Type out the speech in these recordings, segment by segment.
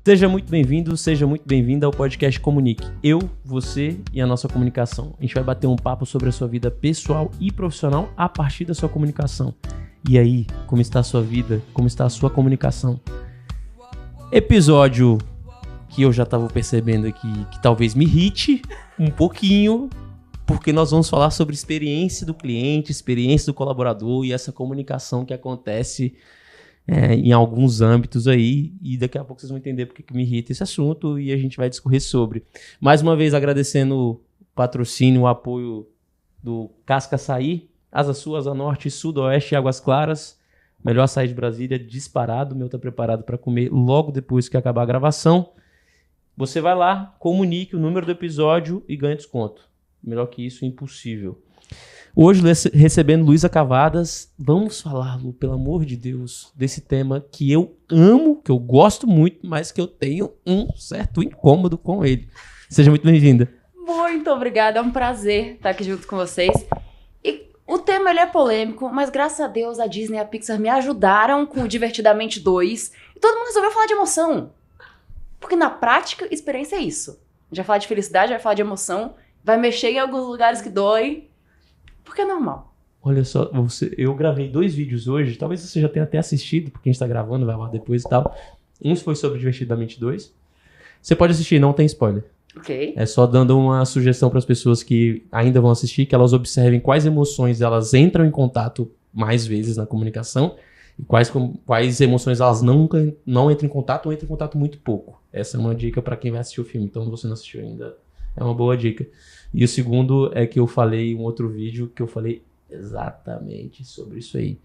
Seja muito bem-vindo, seja muito bem-vinda ao podcast Comunique. Eu, você e a nossa comunicação. A gente vai bater um papo sobre a sua vida pessoal e profissional a partir da sua comunicação. E aí, como está a sua vida? Como está a sua comunicação? Episódio que eu já estava percebendo aqui que talvez me irrite um pouquinho, porque nós vamos falar sobre experiência do cliente, experiência do colaborador e essa comunicação que acontece em alguns âmbitos aí, e daqui a pouco vocês vão entender porque que me irrita esse assunto e a gente vai discorrer sobre. Mais uma vez agradecendo o patrocínio, o apoio do Casca Açaí, Asa Sul, Asa Norte, Sudoeste e Águas Claras, melhor açaí de Brasília, disparado, o meu tá preparado para comer logo depois que acabar a gravação. Você vai lá, comunique o número do episódio e ganha desconto. Melhor que isso, impossível. Hoje, recebendo Luísa Cavadas, vamos falar, Lu, pelo amor de Deus, desse tema que eu amo, que eu gosto muito, mas que eu tenho um certo incômodo com ele. Seja muito bem-vinda. Muito obrigada, é um prazer estar aqui junto com vocês. E o tema ele é polêmico, mas graças a Deus a Disney e a Pixar me ajudaram com o Divertidamente 2. E todo mundo resolveu falar de emoção. Porque na prática, experiência é isso. A gente vai falar de felicidade, vai falar de emoção, vai mexer em alguns lugares que dói. Porque é normal. Olha só, eu gravei 2 vídeos hoje, talvez você já tenha até assistido, porque a gente tá gravando, vai lá depois e tal. Um foi sobre Divertidamente 2. Você pode assistir, não tem spoiler. Ok. É só dando uma sugestão para as pessoas que ainda vão assistir, que elas observem quais emoções elas entram em contato mais vezes na comunicação e quais emoções elas não entram em contato ou entram em contato muito pouco. Essa é uma dica para quem vai assistir o filme, então se você não assistiu ainda, é uma boa dica. E o segundo é que eu falei em um outro vídeo que eu falei exatamente sobre isso aí.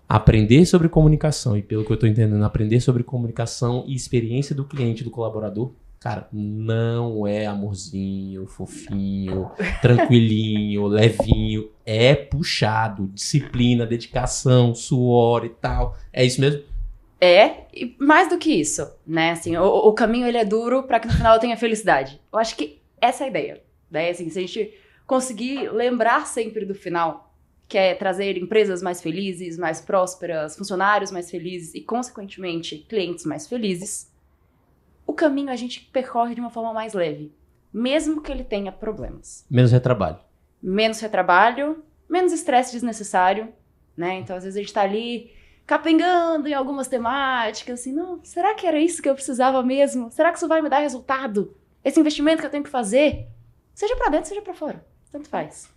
Aprender sobre comunicação, e pelo que eu tô entendendo, aprender sobre comunicação e experiência do cliente, do colaborador, cara, não é amorzinho, fofinho, tranquilinho, levinho. É puxado, disciplina, dedicação, suor e tal. É isso mesmo? E mais do que isso, né? Assim, o caminho ele é duro para que no final eu tenha felicidade. Eu acho que essa é a ideia. Daí, assim, se a gente conseguir lembrar sempre do final, que é trazer empresas mais felizes, mais prósperas, funcionários mais felizes e, consequentemente, clientes mais felizes, o caminho a gente percorre de uma forma mais leve, mesmo que ele tenha problemas. Menos retrabalho. Menos retrabalho, menos estresse desnecessário, né? Então, às vezes a gente tá ali capengando em algumas temáticas, assim, não, será que era isso que eu precisava mesmo? Será que isso vai me dar resultado? Esse investimento que eu tenho que fazer? Seja pra dentro, seja pra fora. Tanto faz.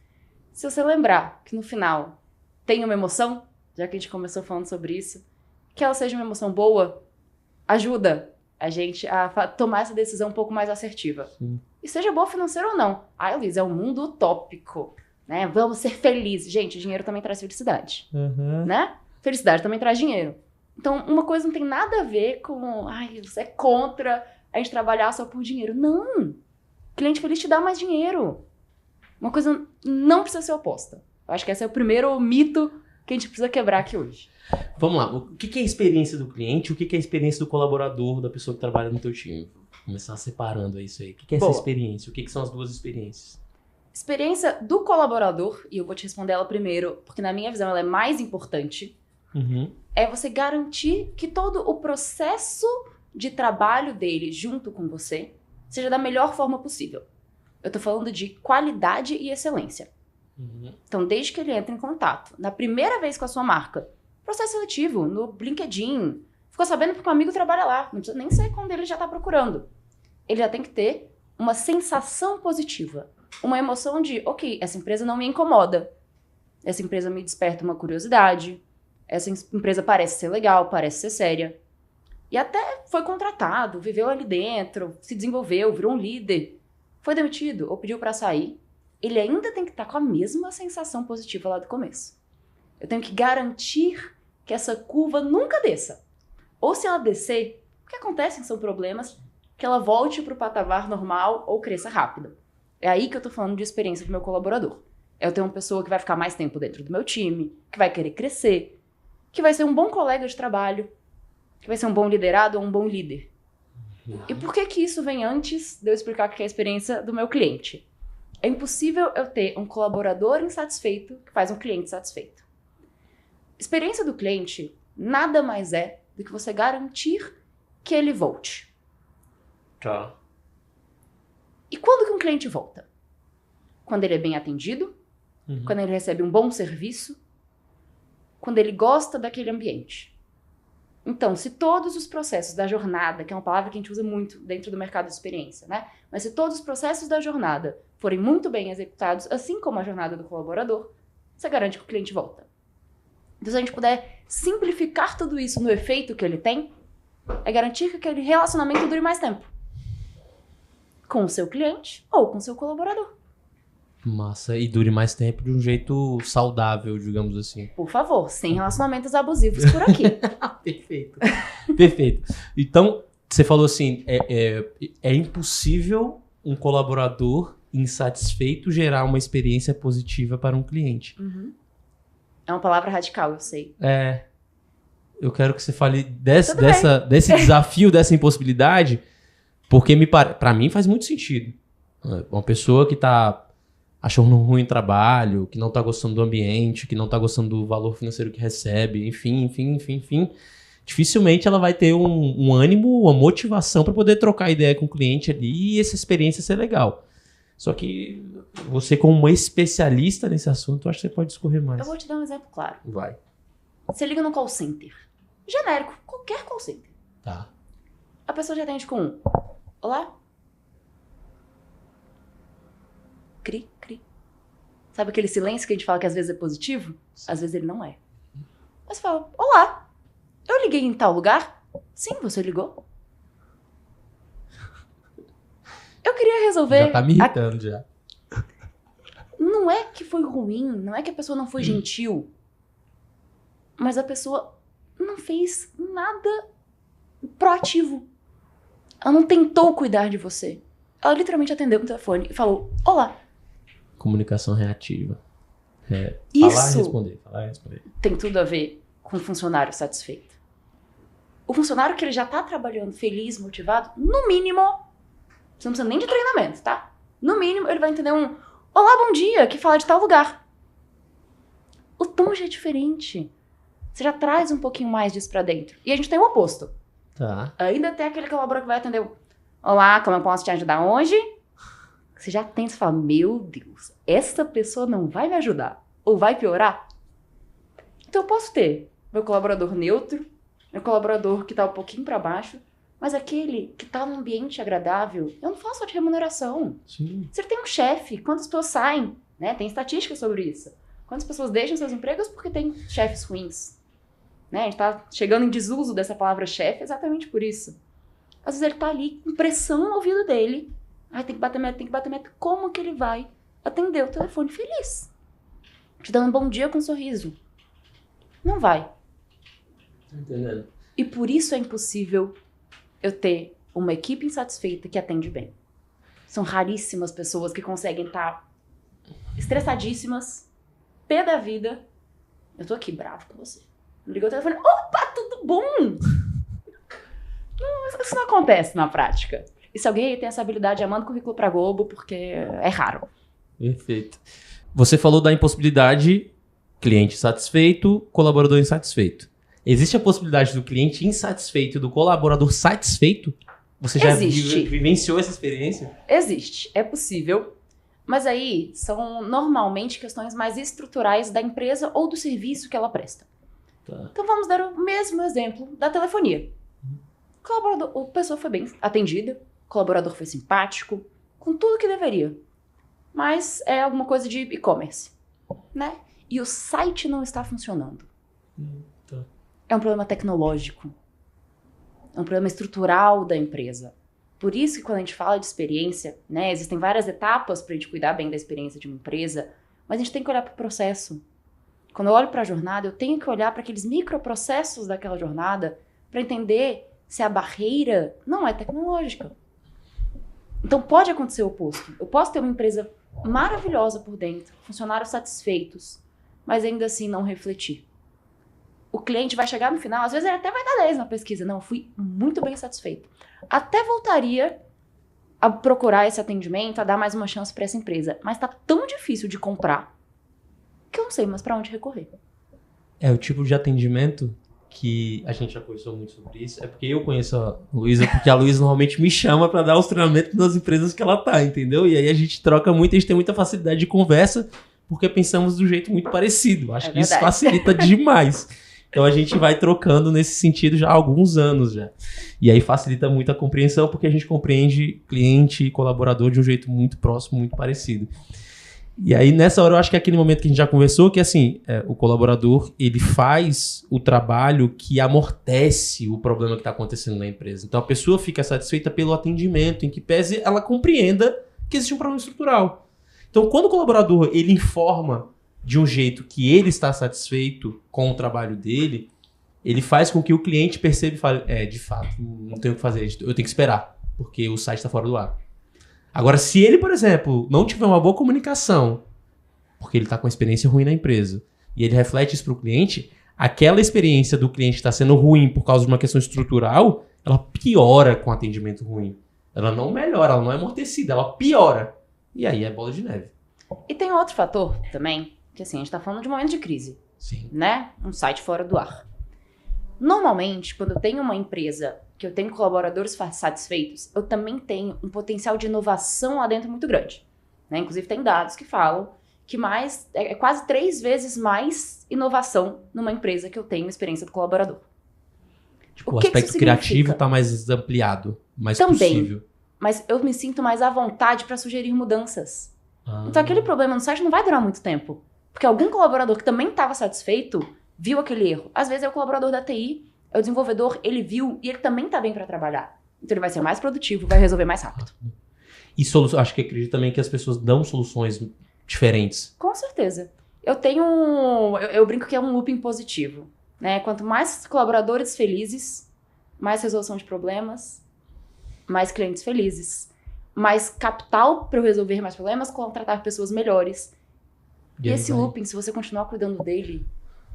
Se você lembrar que no final tem uma emoção, já que a gente começou falando sobre isso, que ela seja uma emoção boa, ajuda a gente a tomar essa decisão um pouco mais assertiva. Sim. E seja boa financeira ou não. Luiz, é um mundo utópico, né? Vamos ser felizes. Gente, dinheiro também traz felicidade, né? Felicidade também traz dinheiro. Então, uma coisa não tem nada a ver com, você é contra a gente trabalhar só por dinheiro. Não! Cliente feliz te dá mais dinheiro. Uma coisa não precisa ser oposta. Eu acho que esse é o primeiro mito que a gente precisa quebrar aqui hoje. Vamos lá. O que é a experiência do cliente? O que é a experiência do colaborador, da pessoa que trabalha no teu time? Vou começar separando isso aí. O que é essa experiência? O que são as duas experiências? Experiência do colaborador, e eu vou te responder ela primeiro, porque na minha visão ela é mais importante, é você garantir que todo o processo de trabalho dele junto com você seja da melhor forma possível. Eu tô falando de qualidade e excelência. Então, desde que ele entra em contato, na primeira vez com a sua marca, processo seletivo, no LinkedIn, ficou sabendo porque um amigo trabalha lá, não precisa nem ser quando ele já tá procurando. Ele já tem que ter uma sensação positiva, uma emoção de, ok, essa empresa não me incomoda, essa empresa me desperta uma curiosidade, essa empresa parece ser legal, parece ser séria. E até foi contratado, viveu ali dentro, se desenvolveu, virou um líder, foi demitido ou pediu para sair. Ele ainda tem que estar com a mesma sensação positiva lá do começo. Eu tenho que garantir que essa curva nunca desça. Ou se ela descer, o que acontece são problemas, que ela volte para o patamar normal ou cresça rápido. É aí que eu tô falando de experiência do meu colaborador. Eu tenho uma pessoa que vai ficar mais tempo dentro do meu time, que vai querer crescer, que vai ser um bom colega de trabalho, que vai ser um bom liderado ou um bom líder. E por que isso vem antes de eu explicar o que é a experiência do meu cliente? É impossível eu ter um colaborador insatisfeito que faz um cliente satisfeito. Experiência do cliente nada mais é do que você garantir que ele volte. Tá. E quando que um cliente volta? Quando ele é bem atendido, quando ele recebe um bom serviço, quando ele gosta daquele ambiente. Então, se todos os processos da jornada, que é uma palavra que a gente usa muito dentro do mercado de experiência, né? Mas se todos os processos da jornada forem muito bem executados, assim como a jornada do colaborador, você garante que o cliente volta. Então, se a gente puder simplificar tudo isso no efeito que ele tem, é garantir que aquele relacionamento dure mais tempo. Com o seu cliente ou com o seu colaborador. Massa. E dure mais tempo de um jeito saudável, digamos assim. Por favor, sem relacionamentos abusivos por aqui. Perfeito. Perfeito. Então, você falou assim, é impossível um colaborador insatisfeito gerar uma experiência positiva para um cliente. É uma palavra radical, eu sei. Eu quero que você fale desse desafio, dessa impossibilidade, porque para mim faz muito sentido. Uma pessoa que está achando ruim o trabalho, que não tá gostando do ambiente, que não tá gostando do valor financeiro que recebe, enfim. Dificilmente ela vai ter um ânimo, uma motivação para poder trocar ideia com o cliente ali e essa experiência ser legal. Só que você, como uma especialista nesse assunto, eu acho que você pode discorrer mais. Eu vou te dar um exemplo claro. Vai. Você liga no call center. Genérico, qualquer call center. Tá. A pessoa já atende com um: olá? Cri, cri. Sabe aquele silêncio que a gente fala que às vezes é positivo? Às vezes ele não é. Mas você fala: olá, eu liguei em tal lugar? Sim, você ligou. Eu queria resolver... Já tá me irritando, já. Não é que foi ruim, não é que a pessoa não foi gentil, mas a pessoa não fez nada proativo. Ela não tentou cuidar de você. Ela literalmente atendeu no telefone e falou: olá. Comunicação reativa. Isso Falar e responder. tem tudo a ver com o funcionário satisfeito. O funcionário que ele já tá trabalhando feliz, motivado, no mínimo, você não precisa nem de treinamento, tá? No mínimo, ele vai entender um: olá, bom dia, que fala de tal lugar. O tom já é diferente. Você já traz um pouquinho mais disso pra dentro. E a gente tem o oposto. Tá. Ainda tem aquele colaborador que vai atender o: olá, como eu posso te ajudar hoje? Você já tem, você fala: meu Deus, essa pessoa não vai me ajudar. Ou vai piorar? Então eu posso ter meu colaborador neutro, meu colaborador que tá um pouquinho pra baixo, mas aquele que tá num ambiente agradável, eu não falo só de remuneração. Sim. Você tem um chefe, quantas pessoas saem, né? Tem estatísticas sobre isso. Quantas pessoas deixam seus empregos porque tem chefes ruins. Né? A gente tá chegando em desuso dessa palavra chefe exatamente por isso. Às vezes ele tá ali com pressão no ouvido dele. Ai, tem que bater meta. Como que ele vai atender o telefone feliz? Te dando um bom dia com um sorriso. Não vai. Entendendo. E por isso é impossível eu ter uma equipe insatisfeita que atende bem. São raríssimas pessoas que conseguem estar estressadíssimas, pé da vida. Eu tô aqui bravo com você. Ligou o telefone: opa, tudo bom? Não, isso não acontece na prática. E se alguém tem essa habilidade, já manda currículo pra Globo, porque é raro. Perfeito. Você falou da impossibilidade cliente satisfeito, colaborador insatisfeito. Existe a possibilidade do cliente insatisfeito e do colaborador satisfeito? Você já vivenciou essa experiência? Existe, é possível. Mas aí são normalmente questões mais estruturais da empresa ou do serviço que ela presta. Tá. Então vamos dar o mesmo exemplo da telefonia. A pessoa foi bem atendida, o colaborador foi simpático, com tudo que deveria. Mas é alguma coisa de e-commerce, né? E o site não está funcionando. Tá. É um problema tecnológico. É um problema estrutural da empresa. Por isso que quando a gente fala de experiência, né, existem várias etapas para a gente cuidar bem da experiência de uma empresa, mas a gente tem que olhar para o processo. Quando eu olho para a jornada, eu tenho que olhar para aqueles microprocessos daquela jornada para entender se a barreira não é tecnológica. Então pode acontecer o oposto. Eu posso ter uma empresa maravilhosa por dentro, funcionários satisfeitos, mas ainda assim não refletir. O cliente vai chegar no final, às vezes ele até vai dar 10 na pesquisa. Não, fui muito bem satisfeito. Até voltaria a procurar esse atendimento, a dar mais uma chance para essa empresa. Mas tá tão difícil de comprar que eu não sei mais para onde recorrer. É o tipo de atendimento que a gente já conversou muito sobre isso, é porque eu conheço a Luísa, porque a Luísa normalmente me chama para dar os treinamentos das empresas que ela tá, entendeu? E aí a gente troca muito, a gente tem muita facilidade de conversa, porque pensamos do jeito muito parecido. Acho que isso facilita demais. Então a gente vai trocando nesse sentido já há alguns anos já. E aí facilita muito a compreensão, porque a gente compreende cliente e colaborador de um jeito muito próximo, muito parecido. E aí, nessa hora, eu acho que é aquele momento que a gente já conversou, que assim, o colaborador, ele faz o trabalho que amortece o problema que está acontecendo na empresa. Então, a pessoa fica satisfeita pelo atendimento, em que pese ela compreenda que existe um problema estrutural. Então, quando o colaborador, ele informa de um jeito que ele está satisfeito com o trabalho dele, ele faz com que o cliente perceba e fale, de fato, não tenho o que fazer, eu tenho que esperar, porque o site está fora do ar. Agora, se ele, por exemplo, não tiver uma boa comunicação, porque ele está com uma experiência ruim na empresa, e ele reflete isso para o cliente, aquela experiência do cliente está sendo ruim por causa de uma questão estrutural, ela piora com atendimento ruim. Ela não melhora, ela não é amortecida, ela piora. E aí é bola de neve. E tem outro fator também, que assim, a gente está falando de um momento de crise. Sim. Né? Um site fora do ar. Normalmente, quando eu tenho uma empresa que eu tenho colaboradores satisfeitos, eu também tenho um potencial de inovação lá dentro muito grande. Né? Inclusive, tem dados que falam que é quase 3 vezes mais inovação numa empresa que eu tenho experiência do colaborador. Tipo, o aspecto criativo está mais ampliado, mais também, possível. Mas eu me sinto mais à vontade para sugerir mudanças. Então, aquele problema no site não vai durar muito tempo. Porque algum colaborador que também estava satisfeito viu aquele erro. Às vezes é o colaborador da TI, é o desenvolvedor, ele viu e ele também tá bem para trabalhar. Então ele vai ser mais produtivo, vai resolver mais rápido. E acho que acredito também que as pessoas dão soluções diferentes. Com certeza. Eu brinco que é um looping positivo. Né? Quanto mais colaboradores felizes, mais resolução de problemas, mais clientes felizes, mais capital para eu resolver mais problemas, contratar pessoas melhores. E esse looping, se você continuar cuidando dele,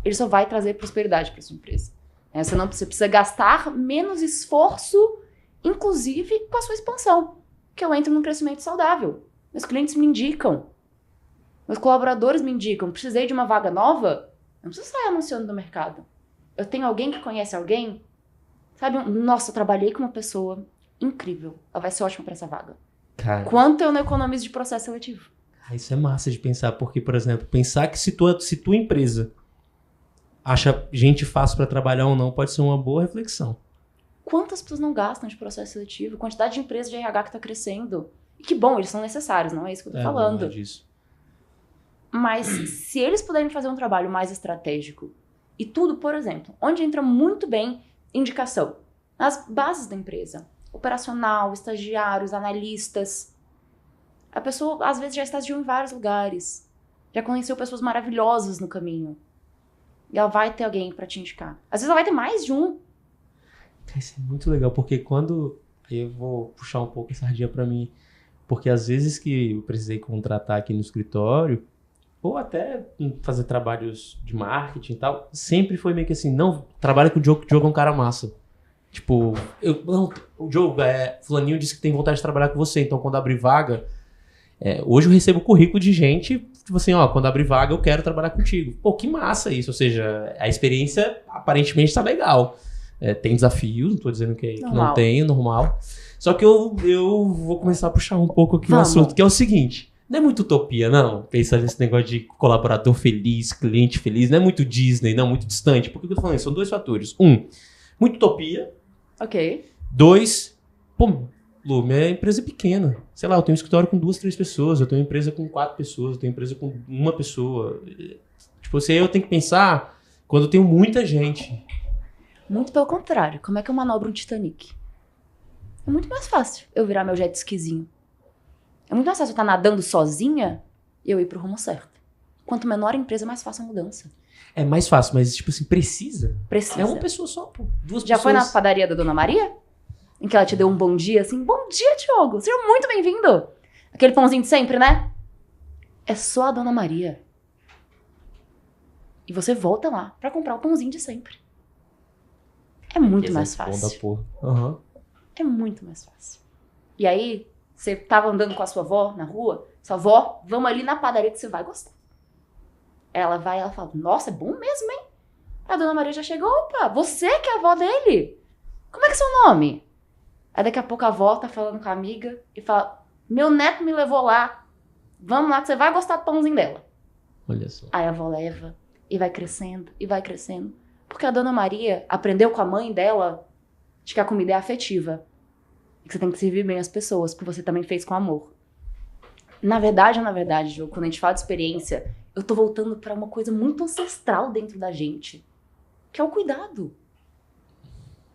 ele só vai trazer prosperidade para sua empresa. Você precisa gastar menos esforço, inclusive com a sua expansão. Que eu entro num crescimento saudável. Meus clientes me indicam. Meus colaboradores me indicam. Precisei de uma vaga nova? Eu não preciso sair anunciando no mercado. Eu tenho alguém que conhece alguém? Sabe? Nossa, eu trabalhei com uma pessoa incrível. Ela vai ser ótima para essa vaga. Cara, quanto eu não economizo de processo seletivo? Isso é massa de pensar. Porque, por exemplo, pensar que se tua empresa acha gente fácil para trabalhar ou não, pode ser uma boa reflexão. Quantas pessoas não gastam de processo seletivo? Quantidade de empresas de RH que está crescendo. E que bom, eles são necessários, não é isso que eu tô falando. Não é disso. Mas se eles puderem fazer um trabalho mais estratégico, e tudo, por exemplo, onde entra muito bem indicação, nas bases da empresa, operacional, estagiários, analistas, a pessoa às vezes já estagiou em vários lugares, já conheceu pessoas maravilhosas no caminho. E ela vai ter alguém pra te indicar. Às vezes ela vai ter mais de um. Isso é muito legal, porque quando... Aí eu vou puxar um pouco essa sardinha pra mim. Porque às vezes que eu precisei contratar aqui no escritório, ou até fazer trabalhos de marketing e tal, sempre foi meio que assim, não, trabalha com o Diogo, que o Diogo é um cara massa. Tipo, o Diogo, fulaninho disse que tem vontade de trabalhar com você, então quando abrir vaga... hoje eu recebo currículo de gente, tipo assim, quando abrir vaga eu quero trabalhar contigo. Pô, que massa isso, ou seja, a experiência aparentemente tá legal. Tem desafios, não tô dizendo que não tem, normal. Só que eu vou começar a puxar um pouco aqui no assunto, que é o seguinte, não é muito utopia, não, pensar nesse negócio de colaborador feliz, cliente feliz, não é muito Disney, não, muito distante. Por que eu tô falando isso? São 2 fatores. 1, muito utopia. Ok. 2, Lu, minha empresa é pequena. Sei lá, eu tenho um escritório com 2, 3 pessoas, eu tenho uma empresa com 4 pessoas, eu tenho uma empresa com 1 pessoa. Tipo, assim, eu tenho que pensar quando eu tenho muita gente. Muito pelo contrário. Como é que eu manobro um Titanic? É muito mais fácil eu virar meu jet skizinho. É muito mais fácil eu estar nadando sozinha e eu ir pro rumo certo. Quanto menor a empresa, mais fácil a mudança. É mais fácil, mas tipo assim, precisa. Precisa. É uma pessoa só, pô. 2 Já pessoas. foi na padaria da Dona Maria? Em que ela te deu um bom dia, assim, bom dia, Diogo, seja muito bem-vindo. Aquele pãozinho de sempre, né? É só a Dona Maria. E você volta lá pra comprar o pãozinho de sempre. É muito mais fácil. Uhum. É muito mais fácil. E aí, você tava andando com a sua avó na rua, sua avó, vamos ali na padaria que você vai gostar. Ela vai, ela fala, nossa, é bom mesmo, hein? A Dona Maria já chegou, opa, você que é a avó dele? Como é que é seu nome? Aí daqui a pouco a avó tá falando com a amiga e fala, meu neto me levou lá, vamos lá que você vai gostar do pãozinho dela. Olha só. Aí a avó leva e vai crescendo, e vai crescendo. Porque a Dona Maria aprendeu com a mãe dela de que a comida é afetiva. E que você tem que servir bem as pessoas, porque você também fez com amor. Na verdade, Diogo, quando a gente fala de experiência, eu tô voltando pra uma coisa muito ancestral dentro da gente, que é o cuidado.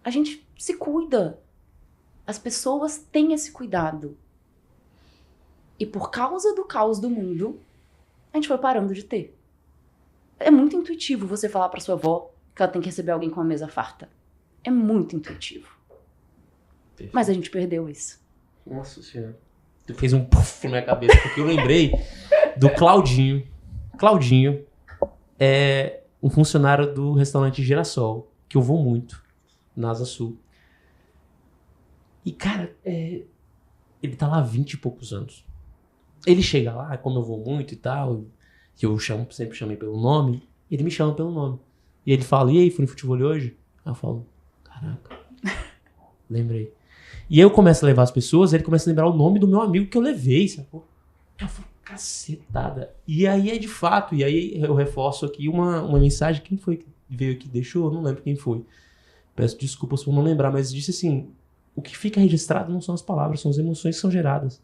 A gente se cuida. As pessoas têm esse cuidado. E por causa do caos do mundo, a gente foi parando de ter. É muito intuitivo você falar pra sua avó que ela tem que receber alguém com a mesa farta. É muito intuitivo. Perfeito. Mas a gente perdeu isso. Nossa Senhora. Tu fez um puff na minha cabeça, porque eu lembrei do Claudinho. Claudinho é um funcionário do restaurante Girassol, que eu vou muito, na Asa Sul. E, cara, ele tá lá há 20 e poucos anos. Ele chega lá, como eu vou muito e tal, que eu sempre chamei pelo nome, ele me chama pelo nome. E ele fala, e aí, foi no futebol hoje? Aí eu falo, caraca, lembrei. E aí eu começo a levar as pessoas, ele começa a lembrar o nome do meu amigo que eu levei, sacou? Eu falo, cacetada. E aí é de fato, e aí eu reforço aqui uma mensagem, quem foi que veio aqui e deixou? Eu não lembro quem foi. Peço desculpas por não lembrar, mas disse assim, o que fica registrado não são as palavras, são as emoções que são geradas.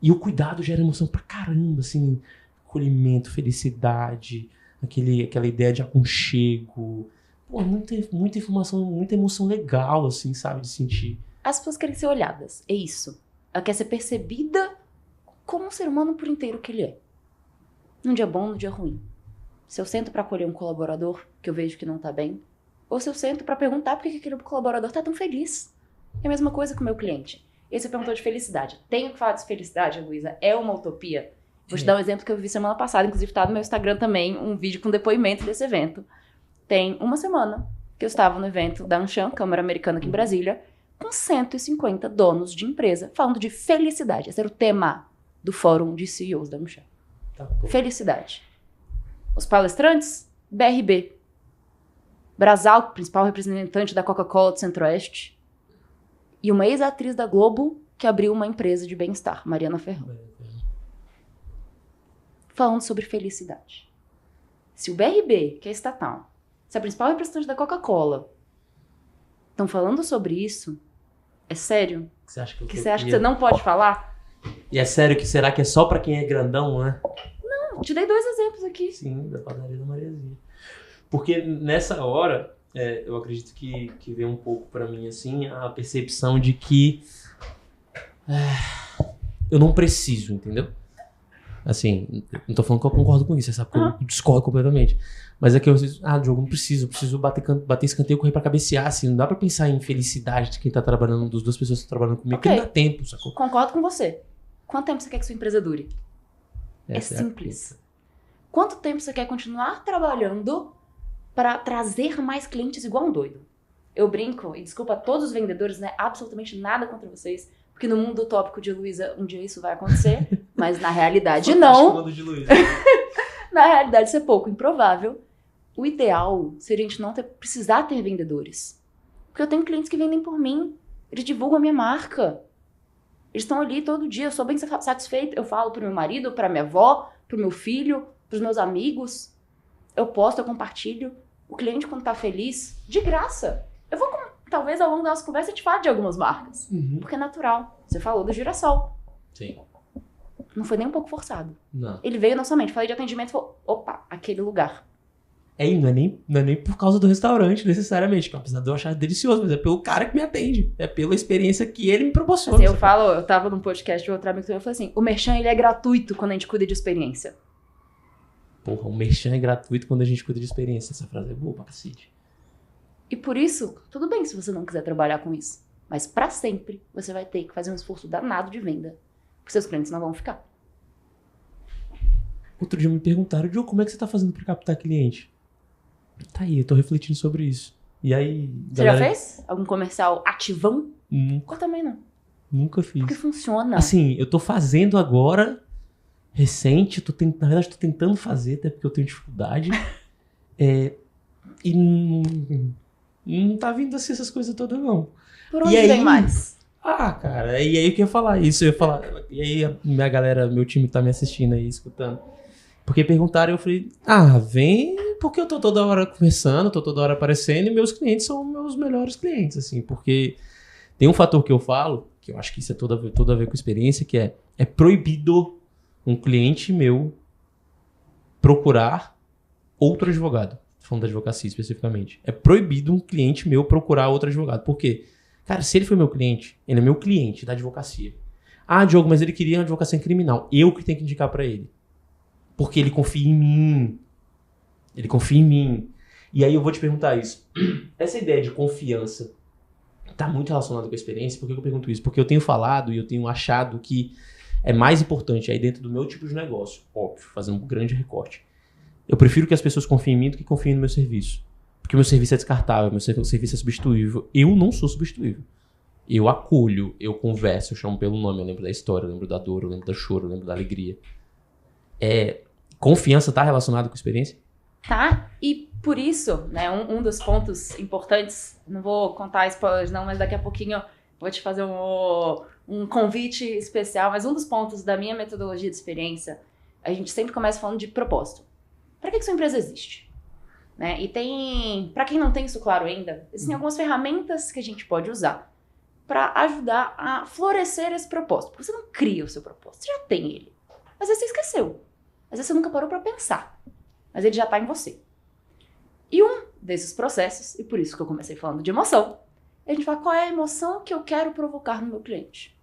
E o cuidado gera emoção pra caramba, assim, acolhimento, felicidade, aquela ideia de aconchego. Pô, muita informação, muita emoção legal, assim, sabe, de sentir. As pessoas querem ser olhadas, é isso. Ela quer ser percebida como um ser humano por inteiro que ele é. Num dia bom, num dia ruim. Se eu sento pra acolher um colaborador que eu vejo que não tá bem, ou se eu sento pra perguntar por que aquele colaborador tá tão feliz. É a mesma coisa com o meu cliente. E você perguntou de felicidade. Tenho que falar de felicidade, Luísa? É uma utopia? Vou te dar um exemplo que eu vi semana passada, inclusive tá no meu Instagram também, um vídeo com depoimento desse evento. Tem uma semana que eu estava no evento da Anshan, Câmara Americana aqui em Brasília, com 150 donos de empresa falando de felicidade. Esse era o tema do fórum de CEOs da Anshan. Felicidade. Os palestrantes, BRB. Brasal, principal representante da Coca-Cola do Centro-Oeste. E uma ex-atriz da Globo que abriu uma empresa de bem-estar, Mariana Ferrão. Falando sobre felicidade. Se o BRB, que é estatal, se a principal representante da Coca-Cola estão falando sobre isso, é sério? Você acha que você acha que você não pode falar? E é sério que será que é só pra quem é grandão, né? Não, te dei 2 exemplos aqui. Sim, da padaria da Mariazinha. Porque nessa hora, eu acredito que veio um pouco pra mim, assim, a percepção de que eu não preciso, entendeu? Assim, não tô falando que eu concordo com isso, você sabe que eu discordo completamente. Mas é que eu Diogo, não preciso bater escanteio e correr pra cabecear, assim, não dá pra pensar em felicidade de quem tá trabalhando, das 2 pessoas que estão trabalhando comigo, porque não dá tempo, sacou? Concordo com você. Quanto tempo você quer que sua empresa dure? É simples. Quanto tempo você quer continuar trabalhando para trazer mais clientes igual um doido? Eu brinco, e desculpa a todos os vendedores, né? Absolutamente nada contra vocês, porque no mundo utópico de Luísa, um dia isso vai acontecer, mas na realidade não. Na realidade isso é pouco improvável. O ideal seria a gente não precisar ter vendedores. Porque eu tenho clientes que vendem por mim, eles divulgam a minha marca. Eles estão ali todo dia, eu sou bem satisfeita. Eu falo pro meu marido, pra minha avó, pro meu filho, pros meus amigos. Eu posto, eu compartilho. O cliente, quando tá feliz, de graça. Eu vou, talvez ao longo da nossa conversa, te fale de algumas marcas. Porque é natural. Você falou do Girassol. Sim. Não foi nem um pouco forçado. Não. Ele veio na sua mente, falei de atendimento e falou, opa, aquele lugar. Não é nem por causa do restaurante, necessariamente, apesar de eu achar delicioso, mas é pelo cara que me atende. É pela experiência que ele me proporciona. Assim, eu tava num podcast de outro amigo que eu falei assim, o merchan, ele é gratuito quando a gente cuida de experiência. Porra, o merchan é gratuito quando a gente cuida de experiência. Essa frase é boa pra cacete. E por isso, tudo bem se você não quiser trabalhar com isso. Mas pra sempre, você vai ter que fazer um esforço danado de venda. Porque seus clientes não vão ficar. Outro dia me perguntaram, Diogo, como é que você tá fazendo pra captar cliente? Tá aí, eu tô refletindo sobre isso. E aí... Você já fez? Algum comercial ativão? Nunca. Eu também não. Nunca fiz. Porque funciona. Assim, eu tô fazendo agora, recente, na verdade tô tentando fazer, até porque eu tenho dificuldade. E não tá vindo assim essas coisas todas, não. Por onde vem mais? Cara, e aí que eu ia falar isso, eu ia falar, e aí minha galera, meu time que tá me assistindo aí, escutando, porque perguntaram, eu falei, vem porque eu tô toda hora conversando, tô toda hora aparecendo, e meus clientes são meus melhores clientes, assim, porque tem um fator que eu falo, que eu acho que isso é tudo a ver com experiência, que é proibido um cliente meu procurar outro advogado, falando da advocacia especificamente, é proibido um cliente meu procurar outro advogado, por quê? Cara, se ele foi meu cliente, ele é meu cliente da advocacia. Diogo, mas ele queria uma advocacia criminal. Eu que tenho que indicar pra ele. Porque ele confia em mim. Ele confia em mim. E aí eu vou te perguntar isso. Essa ideia de confiança tá muito relacionada com a experiência. Por que eu pergunto isso? Porque eu tenho falado e eu tenho achado que é mais importante aí dentro do meu tipo de negócio. Óbvio, fazendo um grande recorte. Eu prefiro que as pessoas confiem em mim do que confiem no meu serviço. Porque o meu serviço é descartável, meu serviço é substituível. Eu não sou substituível. Eu acolho, eu converso, eu chamo pelo nome, eu lembro da história, eu lembro da dor, eu lembro da choro, eu lembro da alegria. Confiança tá relacionado com experiência? Tá, e por isso, né, um dos pontos importantes, não vou contar spoilers não, mas daqui a pouquinho eu vou te fazer um convite especial, mas um dos pontos da minha metodologia de experiência, a gente sempre começa falando de propósito. Para que sua empresa existe? Né? E tem, para quem não tem isso claro ainda, existem algumas ferramentas que a gente pode usar para ajudar a florescer esse propósito. Porque você não cria o seu propósito, você já tem ele. Às vezes você esqueceu, às vezes você nunca parou para pensar, mas ele já está em você. E um desses processos, e por isso que eu comecei falando de emoção, a gente fala qual é a emoção que eu quero provocar no meu cliente.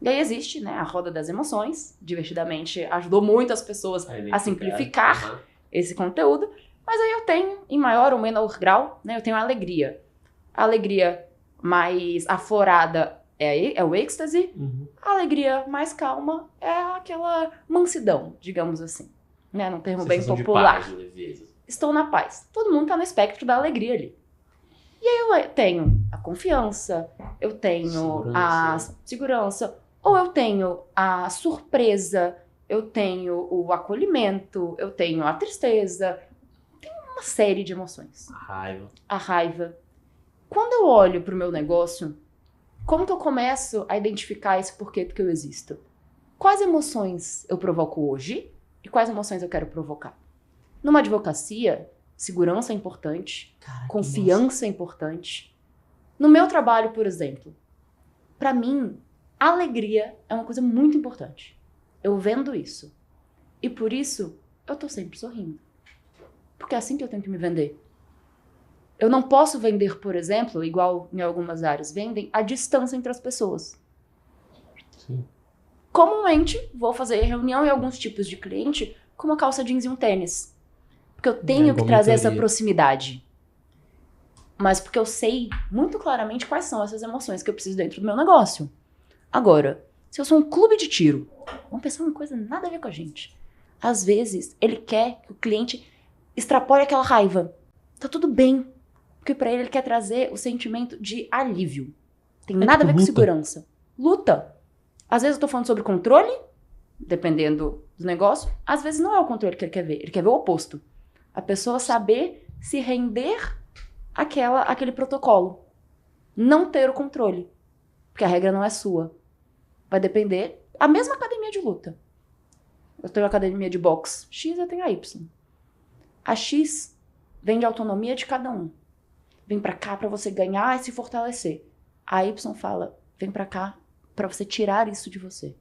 E aí existe, né, a roda das emoções, divertidamente ajudou muito as pessoas a simplificar esse conteúdo. Mas aí eu tenho, em maior ou menor grau, né, eu tenho a alegria. A alegria mais aflorada é o êxtase. A alegria mais calma é aquela mansidão, digamos assim. Né, num termo bem popular. De paz, leveza. Estou na paz. Todo mundo está no espectro da alegria ali. E aí eu tenho a confiança, eu tenho a segurança, ou eu tenho a surpresa, eu tenho o acolhimento, eu tenho a tristeza... uma série de emoções. A raiva. Quando eu olho para o meu negócio, como que eu começo a identificar esse porquê que eu existo? Quais emoções eu provoco hoje e quais emoções eu quero provocar? Numa advocacia, segurança é importante, confiança é importante. No meu trabalho, por exemplo, para mim, alegria é uma coisa muito importante. Eu vendo isso. E por isso, eu tô sempre sorrindo. Porque é assim que eu tenho que me vender. Eu não posso vender, por exemplo, igual em algumas áreas vendem, a distância entre as pessoas. Sim. Comumente, vou fazer reunião em alguns tipos de cliente com uma calça jeans e um tênis. Porque eu tenho que trazer essa proximidade. Mas porque eu sei muito claramente quais são essas emoções que eu preciso dentro do meu negócio. Agora, se eu sou um clube de tiro, vamos pensar uma coisa nada a ver com a gente. Às vezes, ele quer que o cliente extrapole aquela raiva. Tá tudo bem. Porque pra ele quer trazer o sentimento de alívio. Tem nada a ver com segurança. Luta. Às vezes eu tô falando sobre controle, dependendo do negócio. Às vezes não é o controle que ele quer ver. Ele quer ver o oposto. A pessoa saber se render àquele protocolo. Não ter o controle. Porque a regra não é sua. Vai depender. A mesma academia de luta. Eu tenho a academia de boxe X, eu tenho a Y. A X vem de autonomia de cada um. Vem pra cá pra você ganhar e se fortalecer. A Y fala, vem pra cá pra você tirar isso de você.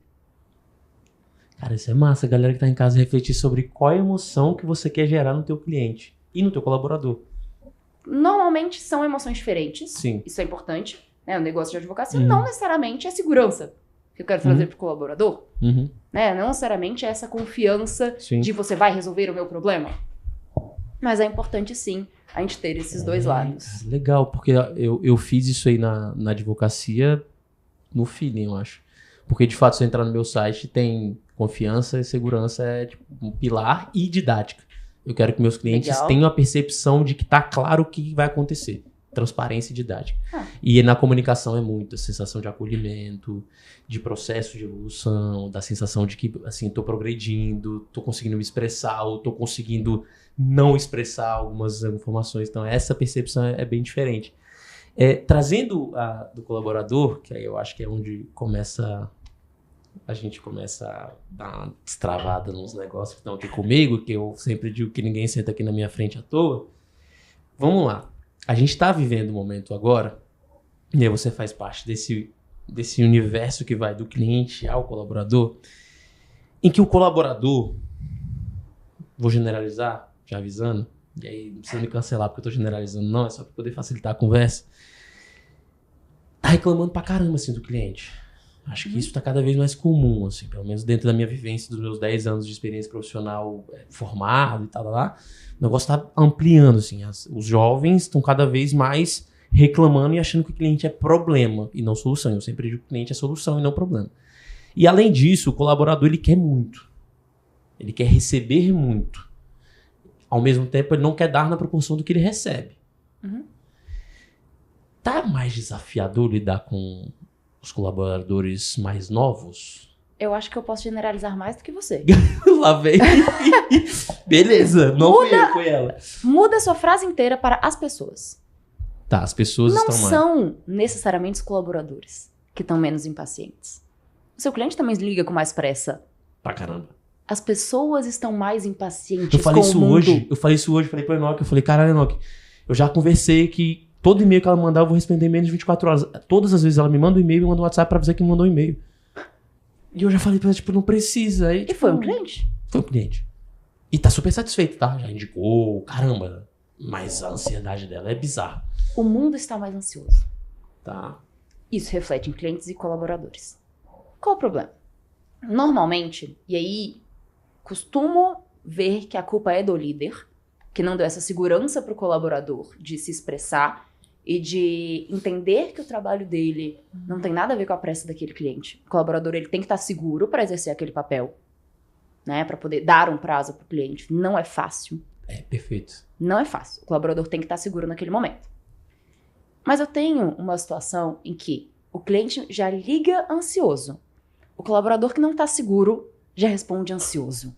Cara, isso é massa. A galera que tá em casa refletir sobre qual é a emoção que você quer gerar no teu cliente e no teu colaborador. Normalmente são emoções diferentes. Sim. Isso é importante. Né? O negócio de advocacia não necessariamente é segurança que eu quero trazer pro colaborador. Né? Não necessariamente é essa confiança de você vai resolver o meu problema. Mas é importante, sim, a gente ter esses dois lados. Legal, porque eu fiz isso aí na advocacia no feeling, eu acho. Porque, de fato, se eu entrar no meu site, tem confiança e segurança, é tipo um pilar e didática. Eu quero que meus clientes tenham a percepção de que tá claro o que vai acontecer. transparência e didática. E na comunicação é muito a sensação de acolhimento, de processo de evolução, da sensação de que, assim, tô progredindo, tô conseguindo me expressar, ou tô conseguindo não expressar algumas informações. Então, essa percepção é bem diferente. Trazendo do colaborador, que aí eu acho que é onde a gente começa a dar uma destravada nos negócios que estão aqui comigo, que eu sempre digo que ninguém senta aqui na minha frente à toa. Vamos lá. A gente está vivendo um momento agora, e aí você faz parte desse universo que vai do cliente ao colaborador, em que o colaborador, vou generalizar, já avisando, e aí não precisa me cancelar porque eu tô generalizando não, é só para poder facilitar a conversa, tá reclamando pra caramba, assim, do cliente. Acho que isso tá cada vez mais comum, assim, pelo menos dentro da minha vivência, dos meus 10 anos de experiência profissional formado e tal, lá. O negócio tá ampliando, assim. Os jovens estão cada vez mais reclamando e achando que o cliente é problema e não solução. Eu sempre digo que o cliente é solução e não problema. E além disso, o colaborador, ele quer muito. Ele quer receber muito. Ao mesmo tempo, ele não quer dar na proporção do que ele recebe. Tá mais desafiador lidar com os colaboradores mais novos? Eu acho que eu posso generalizar mais do que você. Lá vem. Beleza, não fui eu, foi ela. Muda a sua frase inteira para as pessoas. Tá, as pessoas não estão mais... são necessariamente os colaboradores que estão menos impacientes. O seu cliente também liga com mais pressa. Pra caramba. As pessoas estão mais impacientes Eu falei com isso o mundo. hoje, falei pro Enoque, eu falei, caralho, Enoque, eu já conversei que todo e-mail que ela mandar eu vou responder em menos de 24 horas. Todas as vezes ela me manda um e-mail e manda um WhatsApp pra dizer que me mandou um e-mail. E eu já falei pra ela, tipo, não precisa. Aí, E foi um cliente? Foi um cliente. E tá super satisfeito, tá? Já indicou, caramba. Mas a ansiedade dela é bizarra. O mundo está mais ansioso. Tá. Isso reflete em clientes e colaboradores. Qual o problema? Normalmente, e aí costumo ver que a culpa é do líder, que não deu essa segurança para o colaborador de se expressar e de entender que o trabalho dele não tem nada a ver com a pressa daquele cliente. O colaborador, ele tem que estar seguro para exercer aquele papel, né, para poder dar um prazo para o cliente. Não é fácil. Perfeito. Não é fácil. O colaborador tem que estar seguro naquele momento. Mas eu tenho uma situação em que o cliente já liga ansioso. O colaborador que não está seguro já responde ansioso.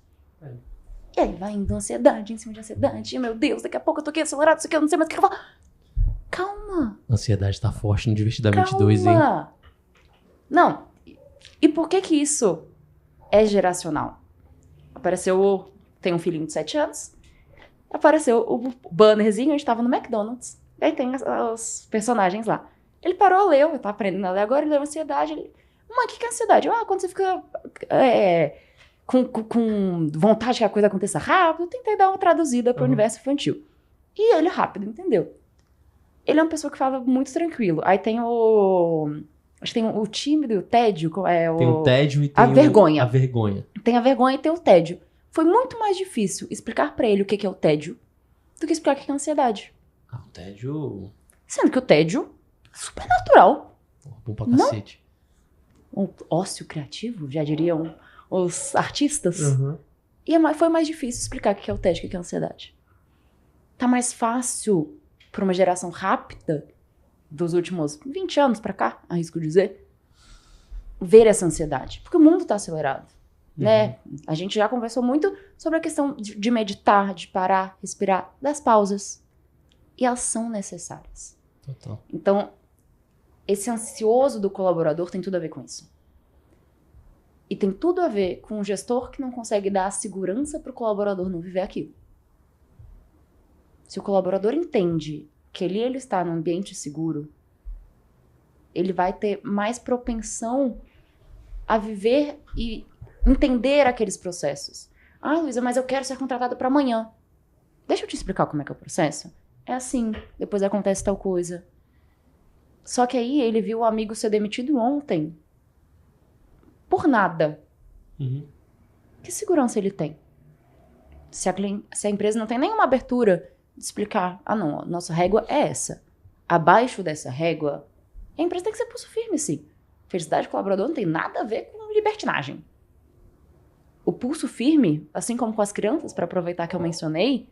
E aí vai indo ansiedade em cima de ansiedade. Meu Deus, daqui a pouco eu tô aqui acelerado, isso aqui eu não sei mais o que eu falo. Calma. A ansiedade tá forte no Divertidamente 2, hein? Não. E por que isso é geracional? Tem um filhinho de 7 anos, apareceu o bannerzinho, a gente tava no McDonald's. Aí tem os personagens lá. Ele parou, leu, eu tava aprendendo a ler agora, ele leu ansiedade. Mãe, o que é ansiedade? Quando você fica com vontade que a coisa aconteça rápido, eu tentei dar uma traduzida para o universo infantil. E ele rápido entendeu. Ele é uma pessoa que fala muito tranquilo. Aí tem acho que tem o tímido e o tédio. Tem o tédio e tem a vergonha. A vergonha. Tem a vergonha e tem o tédio. Foi muito mais difícil explicar para ele o que é o tédio do que explicar o que é a ansiedade. O tédio... Sendo que o tédio é super natural. Bom pra cacete. Um ócio criativo, já diriam os artistas. E foi mais difícil explicar o que é o tédio e o que é a ansiedade. Tá mais fácil para uma geração rápida dos últimos 20 anos pra cá, arrisco dizer, ver essa ansiedade. Porque o mundo tá acelerado, né? A gente já conversou muito sobre a questão de meditar, de parar, respirar, das pausas. E elas são necessárias. Total. Então, esse ansioso do colaborador tem tudo a ver com isso. E tem tudo a ver com um gestor que não consegue dar a segurança para o colaborador não viver aquilo. Se o colaborador entende que ele está num ambiente seguro, ele vai ter mais propensão a viver e entender aqueles processos. Luísa, mas eu quero ser contratada para amanhã. Deixa eu te explicar como é que é o processo. É assim, depois acontece tal coisa. Só que aí ele viu o amigo ser demitido ontem. Por nada. Que segurança ele tem? Se a empresa não tem nenhuma abertura de explicar, não, a nossa régua é essa. Abaixo dessa régua, a empresa tem que ser pulso firme, sim. Felicidade do colaborador não tem nada a ver com libertinagem. O pulso firme, assim como com as crianças, para aproveitar que eu mencionei,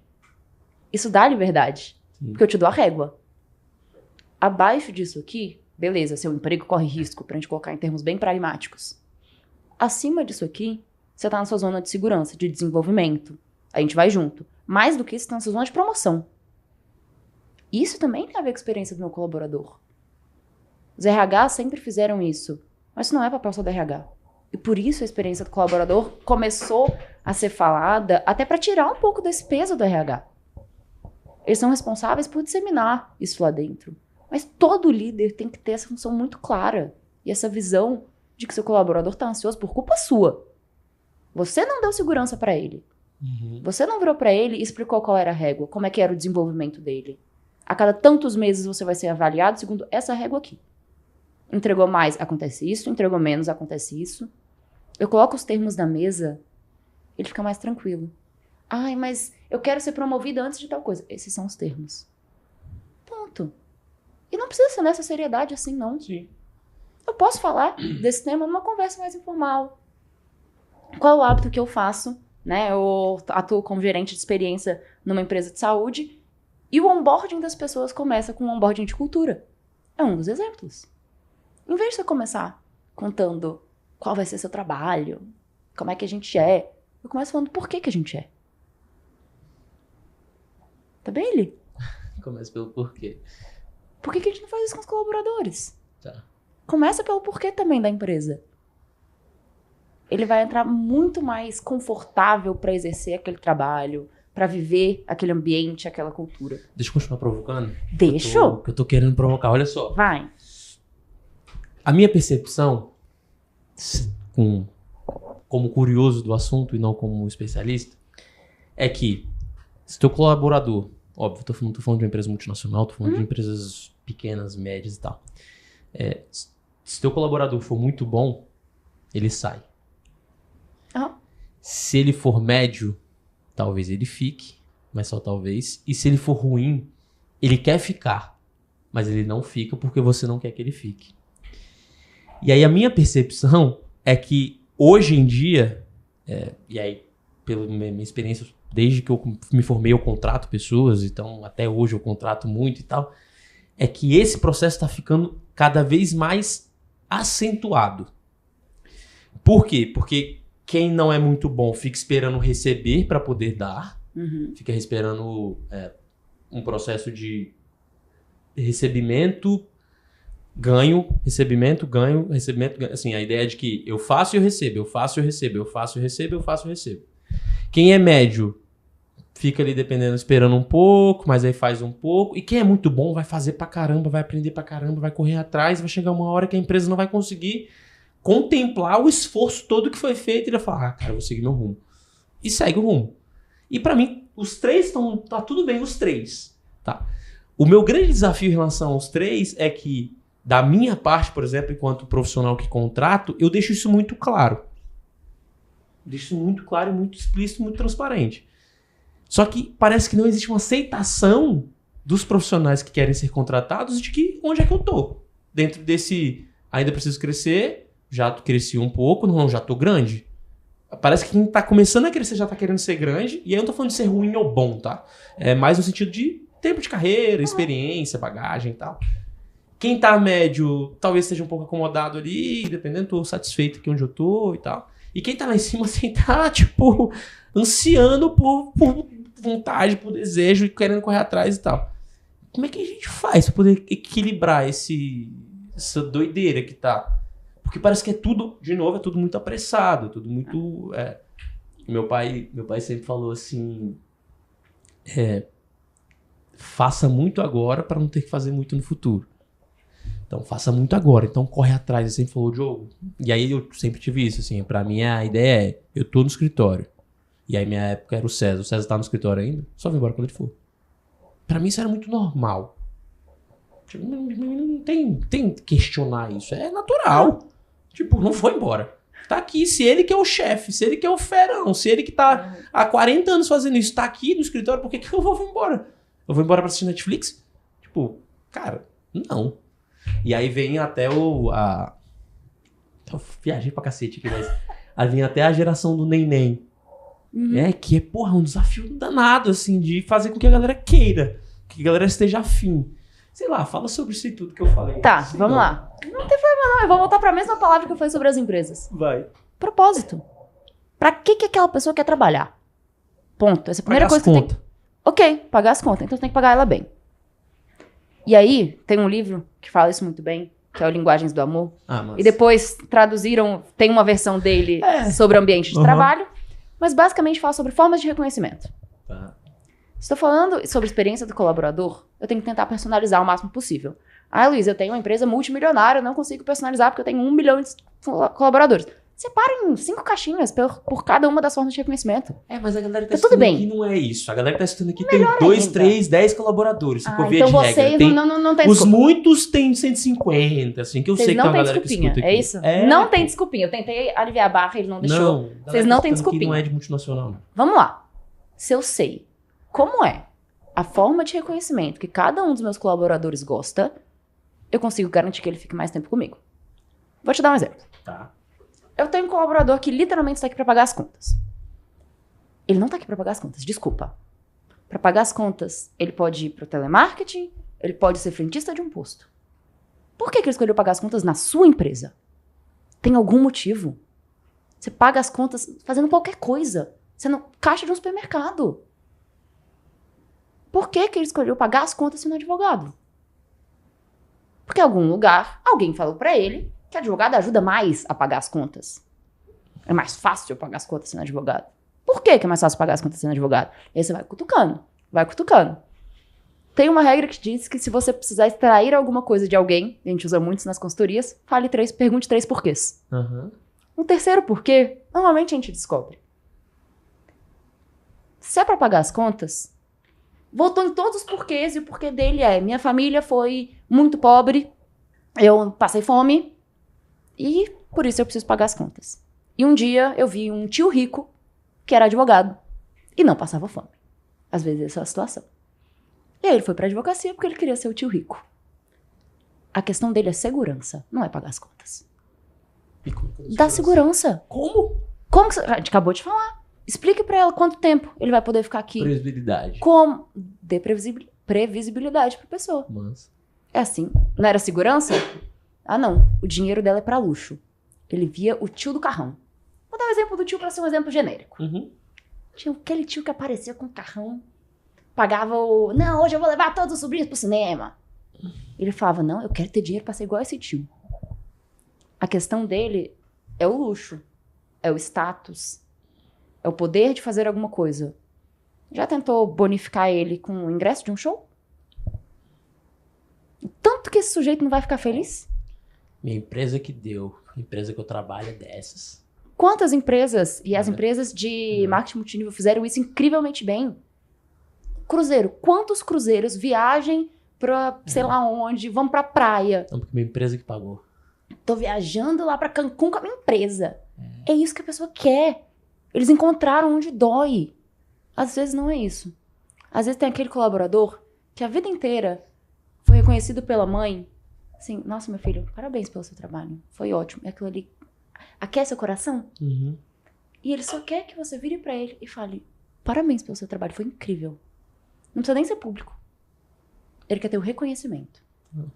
isso dá liberdade. Porque eu te dou a régua. Abaixo disso aqui, beleza, seu emprego corre risco, pra gente colocar em termos bem pragmáticos. Acima disso aqui, você tá na sua zona de segurança, de desenvolvimento. A gente vai junto. Mais do que isso, você tá na sua zona de promoção. Isso também tem a ver com a experiência do meu colaborador. Os RH sempre fizeram isso, mas isso não é papel só do RH. E por isso a experiência do colaborador começou a ser falada até para tirar um pouco desse peso do RH. Eles são responsáveis por disseminar isso lá dentro. Mas todo líder tem que ter essa função muito clara e essa visão de que seu colaborador está ansioso por culpa sua. Você não deu segurança para ele. Você não virou para ele e explicou qual era a régua, como é que era o desenvolvimento dele. A cada tantos meses você vai ser avaliado segundo essa régua aqui. Entregou mais, acontece isso. Entregou menos, acontece isso. Eu coloco os termos na mesa, ele fica mais tranquilo. Ai, mas eu quero ser promovido antes de tal coisa. Esses são os termos. Ponto. E não precisa ser nessa seriedade assim, não. Sim. Eu posso falar desse tema numa conversa mais informal. Qual é o hábito que eu faço? Né? Eu atuo como gerente de experiência numa empresa de saúde e o onboarding das pessoas começa com um onboarding de cultura. É um dos exemplos. Em vez de você começar contando qual vai ser seu trabalho, como é que a gente é, eu começo falando por que a gente é. Tá bem, Eli? Começa pelo porquê. Por que a gente não faz isso com os colaboradores? Tá. Começa pelo porquê também da empresa. Ele vai entrar muito mais confortável para exercer aquele trabalho, para viver aquele ambiente, aquela cultura. Deixa eu continuar provocando. Deixa. Que eu tô querendo provocar. Olha só. Vai. A minha percepção, como curioso do assunto e não como especialista, é que se teu colaborador, óbvio, não tô falando de uma empresa multinacional, tô falando de empresas pequenas, médias e tal. Se teu colaborador for muito bom, ele sai. Se ele for médio, talvez ele fique, mas só talvez. E se ele for ruim, ele quer ficar, mas ele não fica porque você não quer que ele fique. E aí a minha percepção é que hoje em dia, e aí pela minha experiência, desde que eu me formei eu contrato pessoas, então até hoje eu contrato muito e tal, é que esse processo está ficando cada vez mais acentuado. Por quê? Porque quem não é muito bom fica esperando receber para poder dar, fica esperando um processo de recebimento, ganho, recebimento, ganho, recebimento, ganho. Assim, a ideia é de que eu faço e eu recebo, eu faço e eu recebo, eu faço e eu recebo, eu faço e eu recebo. Quem é médio fica ali dependendo, esperando um pouco, mas aí faz um pouco. E quem é muito bom vai fazer pra caramba, vai aprender pra caramba, vai correr atrás, vai chegar uma hora que a empresa não vai conseguir contemplar o esforço todo que foi feito e ele vai falar, cara, eu vou seguir meu rumo. E segue o rumo. E pra mim, os três tá tudo bem, os três. Tá? O meu grande desafio em relação aos três é que, da minha parte, por exemplo, enquanto profissional que contrato, eu deixo isso muito claro. Deixo isso muito claro, muito explícito, muito transparente. Só que parece que não existe uma aceitação dos profissionais que querem ser contratados de que onde é que eu tô. Dentro desse, ainda preciso crescer, já cresci um pouco, não, já tô grande. Parece que quem tá começando a crescer já tá querendo ser grande, e aí eu não tô falando de ser ruim ou bom, tá? É mais no sentido de tempo de carreira, experiência, bagagem e tal. Quem tá médio, talvez esteja um pouco acomodado ali, dependendo, tô satisfeito aqui onde eu tô e tal. E quem tá lá em cima, assim, tá, tipo, ansiando por vontade, por desejo, e querendo correr atrás e tal. Como é que a gente faz pra poder equilibrar essa doideira que tá? Porque parece que é tudo, de novo, é tudo muito apressado, tudo muito... Meu pai sempre falou assim, faça muito agora para não ter que fazer muito no futuro. Então, faça muito agora. Então, corre atrás. Ele sempre falou, Diogo. E aí, eu sempre tive isso, assim. Pra mim, a ideia é, eu tô no escritório. E aí, minha época era o César. O César tá no escritório ainda. Só vem embora quando ele for. Pra mim, isso era muito normal. Tipo, não tem que questionar isso. É natural. Tipo, não foi embora. Tá aqui. Se ele que é o chefe, se ele que é o ferão, se ele que tá há 40 anos fazendo isso, tá aqui no escritório, por que eu vou embora? Eu vou embora pra assistir Netflix? Tipo, cara, não. E aí vem até eu viajei pra cacete aqui, mas aí vem até a geração do neném. Que é, porra, um desafio danado, assim, de fazer com que a galera queira, que a galera esteja afim. Sei lá, fala sobre isso e tudo que eu falei. Tá, vamos lá. Não tem problema não, eu vou voltar pra mesma palavra que eu falei sobre as empresas. Vai. Propósito. Pra que aquela pessoa quer trabalhar? Ponto. Essa é a primeira coisa que você tem. Ok, pagar as contas. Então você tem que pagar ela bem. E aí, tem um livro que fala isso muito bem, que é o Linguagens do Amor. Mas... E depois traduziram, tem uma versão dele sobre ambiente de trabalho, mas basicamente fala sobre formas de reconhecimento. Tá. Estou falando sobre experiência do colaborador, eu tenho que tentar personalizar o máximo possível. Ah, Luiz, eu tenho uma empresa multimilionária, eu não consigo personalizar porque eu tenho 1 milhão de colaboradores. Separa em 5 caixinhas por cada uma das formas de reconhecimento. Mas a galera tá tudo bem. Aqui não é isso. A galera tá estudando aqui tem 2, 3, 10 colaboradores. Então vocês não tem desculpa. Os muitos têm 150, assim, que eu sei que tem uma galera que escuta aqui. É isso? Não tem desculpinha. Eu tentei aliviar a barra, ele não deixou. Vocês não têm desculpinha. Não é de multinacional, não. Vamos lá. Se eu sei como é a forma de reconhecimento que cada um dos meus colaboradores gosta, eu consigo garantir que ele fique mais tempo comigo. Vou te dar um exemplo. Tá. Eu tenho um colaborador que literalmente está aqui para pagar as contas. Ele não está aqui para pagar as contas, desculpa. Para pagar as contas, ele pode ir para o telemarketing, ele pode ser frentista de um posto. Por que ele escolheu pagar as contas na sua empresa? Tem algum motivo? Você paga as contas fazendo qualquer coisa. Você não caixa de um supermercado. Por que ele escolheu pagar as contas sendo advogado? Porque em algum lugar, alguém falou para ele que advogado ajuda mais a pagar as contas. É mais fácil pagar as contas sendo advogado. Por que é mais fácil pagar as contas sendo advogado? E aí você vai cutucando. Tem uma regra que diz que se você precisar extrair alguma coisa de alguém, a gente usa muito nas consultorias, pergunte 3 porquês. Um terceiro porquê, normalmente a gente descobre. Se é pra pagar as contas, voltou em todos os porquês, e o porquê dele é: minha família foi muito pobre, eu passei fome, e por isso eu preciso pagar as contas. E um dia eu vi um tio rico que era advogado e não passava fome. Às vezes essa é a situação. E aí ele foi pra advocacia porque ele queria ser o tio rico. A questão dele é segurança, não é pagar as contas. Dá segurança. Como? Como que a gente acabou de falar. Explique pra ela quanto tempo ele vai poder ficar aqui. Previsibilidade. Como? Dê previsibilidade pra pessoa. É assim. Não era segurança? Ah, não. O dinheiro dela é pra luxo. Ele via o tio do carrão. Vou dar um exemplo do tio pra ser um exemplo genérico. Tinha aquele tio que aparecia com o carrão. Pagava o... Não, hoje eu vou levar todos os sobrinhos pro cinema. Ele falava: não, eu quero ter dinheiro pra ser igual a esse tio. A questão dele é o luxo. É o status. É o poder de fazer alguma coisa. Já tentou bonificar ele com o ingresso de um show? Tanto que esse sujeito não vai ficar feliz? Minha empresa que deu. A empresa que eu trabalho é dessas. Quantas empresas, e as empresas de marketing multinível fizeram isso incrivelmente bem? Cruzeiro. Quantos cruzeiros viajem pra sei lá onde, vão pra praia? Não, porque minha empresa que pagou. Tô viajando lá pra Cancún com a minha empresa. É isso que a pessoa quer. Eles encontraram onde dói. Às vezes não é isso. Às vezes tem aquele colaborador que a vida inteira foi reconhecido pela mãe. Assim: nossa, meu filho, parabéns pelo seu trabalho. Foi ótimo. E aquilo ali aquece o coração. E ele só quer que você vire pra ele e fale: parabéns pelo seu trabalho, foi incrível. Não precisa nem ser público. Ele quer ter o reconhecimento.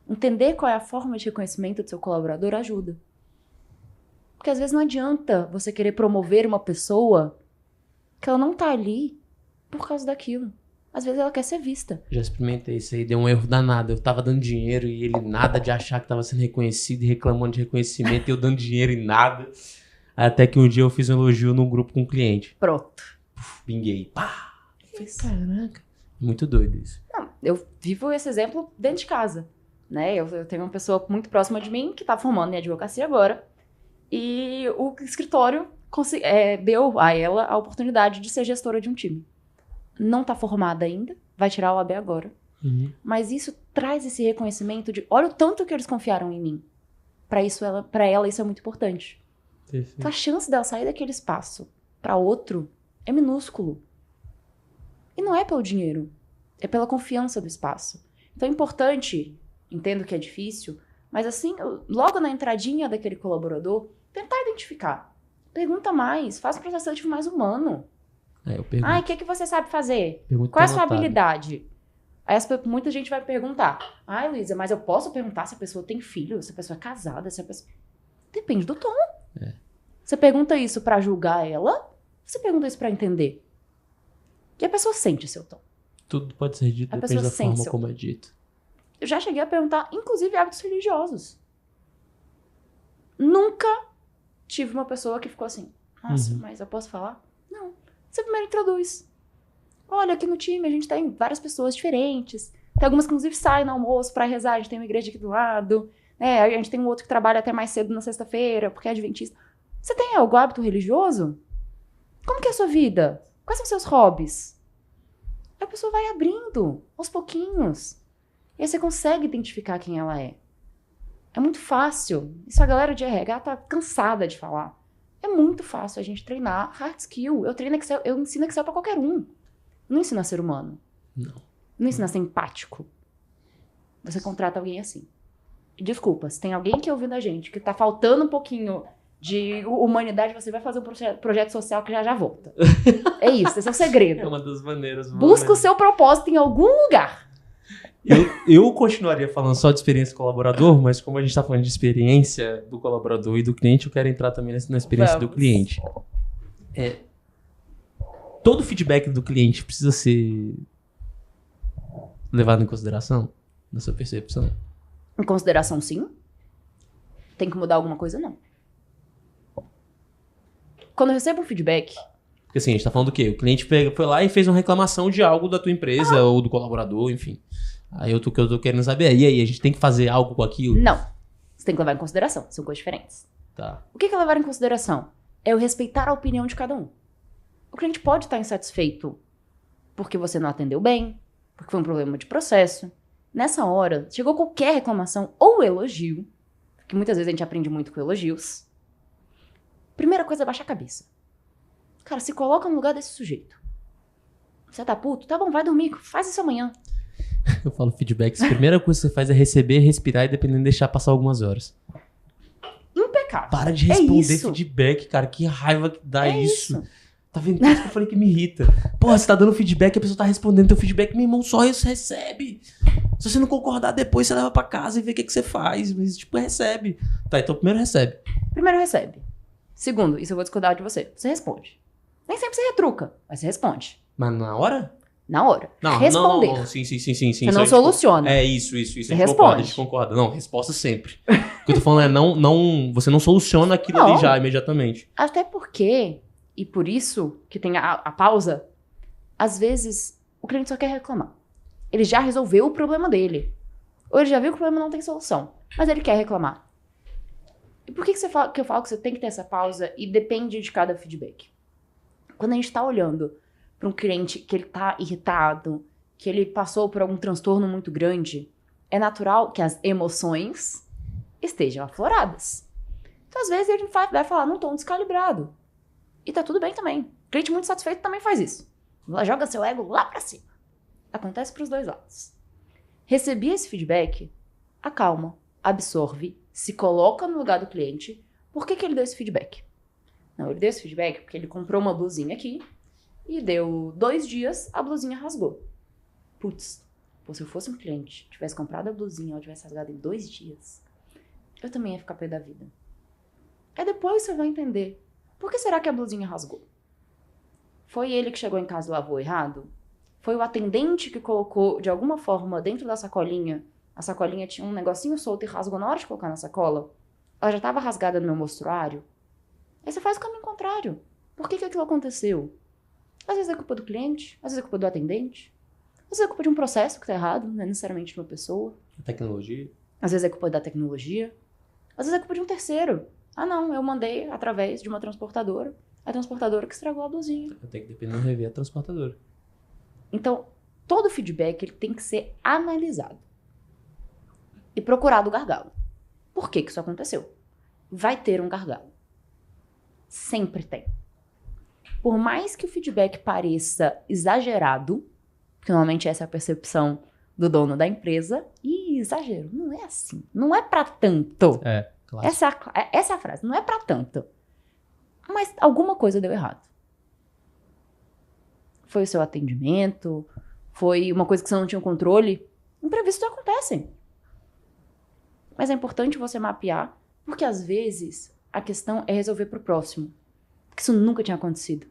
Entender qual é a forma de reconhecimento do seu colaborador ajuda. Porque às vezes não adianta você querer promover uma pessoa que ela não tá ali por causa daquilo. Às vezes ela quer ser vista. Já experimentei isso aí, deu um erro danado. Eu tava dando dinheiro e ele nada de achar que tava sendo reconhecido e reclamando de reconhecimento, e eu dando dinheiro e nada. Até que um dia eu fiz um elogio num grupo com um cliente. Pronto. Pinguei. Pá! Caraca. Muito doido isso. Não, eu vivo esse exemplo dentro de casa. Né? Eu tenho uma pessoa muito próxima de mim que tá formando em advocacia agora. E o escritório deu a ela a oportunidade de ser gestora de um time. Não tá formada ainda, vai tirar o AB agora. Mas isso traz esse reconhecimento de: olha o tanto que eles confiaram em mim. Pra ela isso é muito importante. Então a chance dela sair daquele espaço pra outro é minúsculo. E não é pelo dinheiro, é pela confiança do espaço. Então é importante, entendo que é difícil, mas assim, logo na entradinha daquele colaborador, tentar identificar. Pergunta mais, faz um processo seletivo mais humano. Eu pergunto. O que você sabe fazer? Pergunto. Qual é a sua habilidade? Aí muita gente vai perguntar, ai, Luísa, mas eu posso perguntar se a pessoa tem filho, se a pessoa é casada, se a pessoa... Depende do tom. Você pergunta isso pra julgar ela, ou você pergunta isso pra entender? E a pessoa sente seu tom. Tudo pode ser dito, depende da forma como é dito. Eu já cheguei a perguntar, inclusive, hábitos religiosos. Nunca tive uma pessoa que ficou assim, nossa, mas eu posso falar? Não. Você primeiro introduz. Olha, aqui no time a gente tem várias pessoas diferentes. Tem algumas que, inclusive, saem no almoço pra rezar. A gente tem uma igreja aqui do lado. Né? A gente tem um outro que trabalha até mais cedo na sexta-feira, porque é adventista. Você tem algum hábito religioso? Como que é a sua vida? Quais são os seus hobbies? A pessoa vai abrindo, aos pouquinhos. E aí você consegue identificar quem ela é. É muito fácil. Isso a galera de RH tá cansada de falar. É muito fácil a gente treinar hard skill. Eu treino Excel, eu ensino Excel pra qualquer um. Não ensino a ser humano. Não ensino a ser empático. Você contrata alguém assim. Desculpa, se tem alguém que ouvindo a gente que tá faltando um pouquinho de humanidade, você vai fazer um projeto social que já volta. É isso, esse é o segredo. É uma das maneiras. Busca o seu propósito em algum lugar. Eu continuaria falando só de experiência do colaborador, mas como a gente tá falando de experiência do colaborador e do cliente, eu quero entrar também na experiência do cliente. Todo feedback do cliente precisa ser levado em consideração, na sua percepção? Em consideração, sim. Tem que mudar alguma coisa, não. Quando eu recebo um feedback... Porque assim, a gente tá falando do quê? O cliente foi lá e fez uma reclamação de algo da tua empresa ou do colaborador, enfim. Aí eu tô querendo saber, e aí, a gente tem que fazer algo com aquilo? Não. Você tem que levar em consideração. São coisas diferentes. Tá. O que é levar em consideração? É eu respeitar a opinião de cada um. O cliente pode estar insatisfeito porque você não atendeu bem, porque foi um problema de processo. Nessa hora, chegou qualquer reclamação ou elogio, que muitas vezes a gente aprende muito com elogios. Primeira coisa é baixar a cabeça. Cara, se coloca no lugar desse sujeito. Você tá puto? Tá bom, vai dormir. Faz isso amanhã. Eu falo feedbacks. A primeira coisa que você faz é receber, respirar e dependendo deixar passar algumas horas. Impecável. Para de responder feedback, cara. Que raiva que dá isso. Tá vendo? Isso que eu falei que me irrita. Porra, você tá dando feedback, a pessoa tá respondendo teu feedback. Meu irmão, só isso recebe. Se você não concordar depois, você leva pra casa e vê o que você faz. Mas, tipo, recebe. Tá, então primeiro recebe. Primeiro recebe. Segundo, isso eu vou discordar de você. Você responde. Nem sempre você retruca, mas você responde. Mas na hora? Na hora. Não, responder. Não. Sim. Você não soluciona. É isso. Você responde. A gente concorda. Não, resposta sempre. O que eu tô falando é você não soluciona aquilo ali já, imediatamente. Até porque, e por isso que tem a pausa, às vezes o cliente só quer reclamar. Ele já resolveu o problema dele. Ou ele já viu que o problema não tem solução. Mas ele quer reclamar. E por que eu falo que você tem que ter essa pausa e depende de cada feedback? Quando a gente tá olhando para um cliente que ele tá irritado, que ele passou por algum transtorno muito grande, é natural que as emoções estejam afloradas. Então, às vezes, ele vai falar num tom descalibrado. E tá tudo bem também. O cliente muito satisfeito também faz isso. Joga seu ego lá pra cima. Acontece pros dois lados. Recebi esse feedback, acalma, absorve, se coloca no lugar do cliente. Por que ele deu esse feedback? Não, ele deu esse feedback porque ele comprou uma blusinha aqui e deu 2 dias, a blusinha rasgou. Putz, se eu fosse um cliente, tivesse comprado a blusinha, ela tivesse rasgado em 2 dias, eu também ia ficar pé da vida. Aí depois você vai entender, por que será que a blusinha rasgou? Foi ele que chegou em casa e lavou errado? Foi o atendente que colocou, de alguma forma, dentro da sacolinha, a sacolinha tinha um negocinho solto e rasgou na hora de colocar na sacola? Ela já estava rasgada no meu mostruário? Aí você faz o caminho contrário. Por que aquilo aconteceu? Às vezes é culpa do cliente, às vezes é culpa do atendente, às vezes é culpa de um processo que tá errado, não é necessariamente de uma pessoa. Tecnologia. Às vezes é culpa da tecnologia, às vezes é culpa de um terceiro. Ah não, eu mandei através de uma transportadora, a transportadora que estragou a blusinha. Tem que depender de rever a transportadora. Então, todo feedback ele tem que ser analisado e procurado o gargalo. Por que isso aconteceu? Vai ter um gargalo. Sempre tem. Por mais que o feedback pareça exagerado, que normalmente essa é a percepção do dono da empresa, e exagero, não é assim. Não é pra tanto. Claro. Essa é a frase, não é pra tanto. Mas alguma coisa deu errado. Foi o seu atendimento, foi uma coisa que você não tinha controle. Imprevistos acontecem. Mas é importante você mapear, porque às vezes a questão é resolver pro próximo. Porque isso nunca tinha acontecido.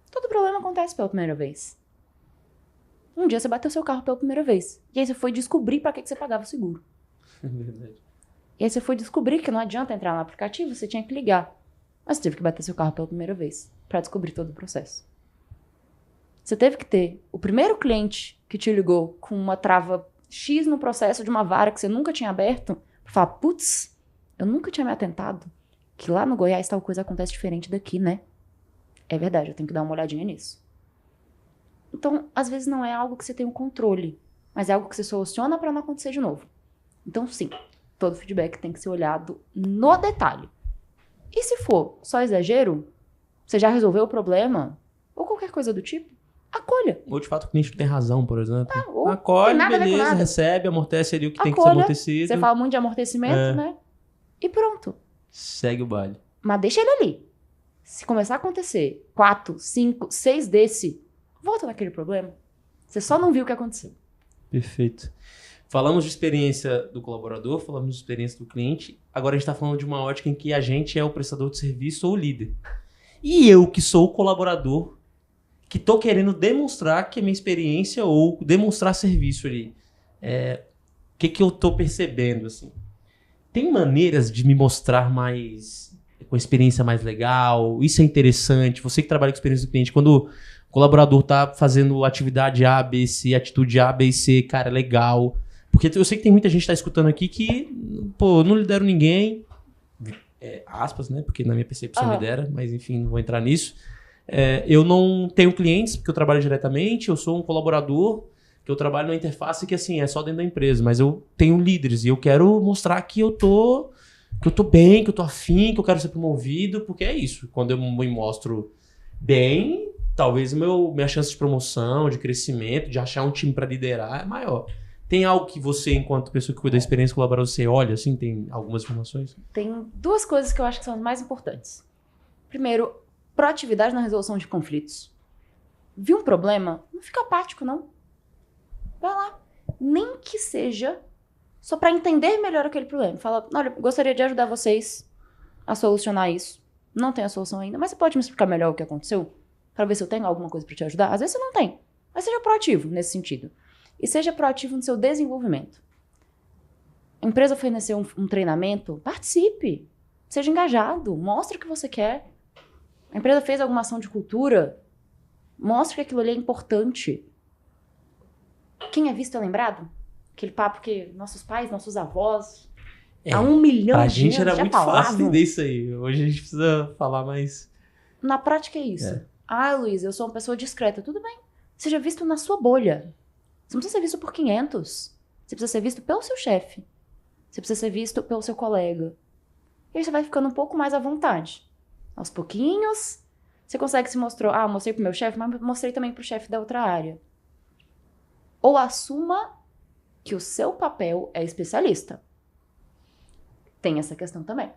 Todo problema acontece pela primeira vez. Um dia você bateu seu carro pela primeira vez. E aí você foi descobrir pra que você pagava o seguro. É verdade. E aí você foi descobrir que não adianta entrar no aplicativo, você tinha que ligar. Mas você teve que bater seu carro pela primeira vez pra descobrir todo o processo. Você teve que ter o primeiro cliente que te ligou com uma trava X no processo de uma vara que você nunca tinha aberto, pra falar, putz, eu nunca tinha me atentado que lá no Goiás tal coisa acontece diferente daqui, né? É verdade, eu tenho que dar uma olhadinha nisso. Então, às vezes não é algo que você tem um controle, mas é algo que você soluciona pra não acontecer de novo. Então, sim, todo feedback tem que ser olhado no detalhe. E se for só exagero, você já resolveu o problema, ou qualquer coisa do tipo, acolha. Ou de fato o cliente tem razão, por exemplo. Ou acolhe, tem nada a ver com beleza, nada. recebe, amortece ali o que tem que ser Acolha. amortecido. Você fala muito de amortecimento, né? E pronto. Segue o baile. Mas deixa ele ali. Se começar a acontecer 4, 5, 6 desse, volta naquele problema. Você só não viu o que aconteceu. Perfeito. Falamos de experiência do colaborador, falamos de experiência do cliente. Agora a gente está falando de uma ótica em que a gente é o prestador de serviço ou o líder. E eu, que sou o colaborador, que estou querendo demonstrar que a minha experiência ou demonstrar serviço ali. O que eu estou percebendo, assim? Tem maneiras de me mostrar mais, com a experiência mais legal? Isso é interessante. Você que trabalha com a experiência do cliente, quando o colaborador está fazendo atividade A, B, C, atitude A, B e C, cara, legal. Porque eu sei que tem muita gente que está escutando aqui que, pô, eu não lidero ninguém, aspas, né? Porque na minha percepção lidera, mas enfim, não vou entrar nisso. Eu não tenho clientes, porque eu trabalho diretamente, eu sou um colaborador, que eu trabalho numa interface que, assim, é só dentro da empresa, mas eu tenho líderes e eu quero mostrar que eu tô bem, que eu tô afim, que eu quero ser promovido, porque é isso. Quando eu me mostro bem, talvez minha chance de promoção, de crescimento, de achar um time para liderar é maior. Tem algo que você, enquanto pessoa que cuida da experiência colaboradora, você olha, assim, tem algumas informações? Tem 2 coisas que eu acho que são as mais importantes. Primeiro, proatividade na resolução de conflitos. Viu um problema? Não fica apático, não. Vai lá. Nem que seja só para entender melhor aquele problema. Fala, olha, gostaria de ajudar vocês a solucionar isso. Não tenho a solução ainda, mas você pode me explicar melhor o que aconteceu? Para ver se eu tenho alguma coisa para te ajudar? Às vezes você não tem, mas seja proativo nesse sentido. E seja proativo no seu desenvolvimento. A empresa ofereceu um treinamento, participe. Seja engajado, mostre o que você quer. A empresa fez alguma ação de cultura, mostre que aquilo ali é importante. Quem é visto é lembrado? Aquele papo que nossos pais, nossos avós, há 1 milhão pra de gente anos era já muito falavam. fácil entender isso aí. Hoje a gente precisa falar mais... Na prática é isso. Ah, Luiz, eu sou uma pessoa discreta. Tudo bem. Seja visto na sua bolha. Você não precisa ser visto por 500. Você precisa ser visto pelo seu chefe. Você precisa ser visto pelo seu colega. E aí você vai ficando um pouco mais à vontade. Aos pouquinhos, você consegue se mostrar. Ah, mostrei pro meu chefe, mas mostrei também pro chefe da outra área. Ou assuma que o seu papel é especialista. Tem essa questão também.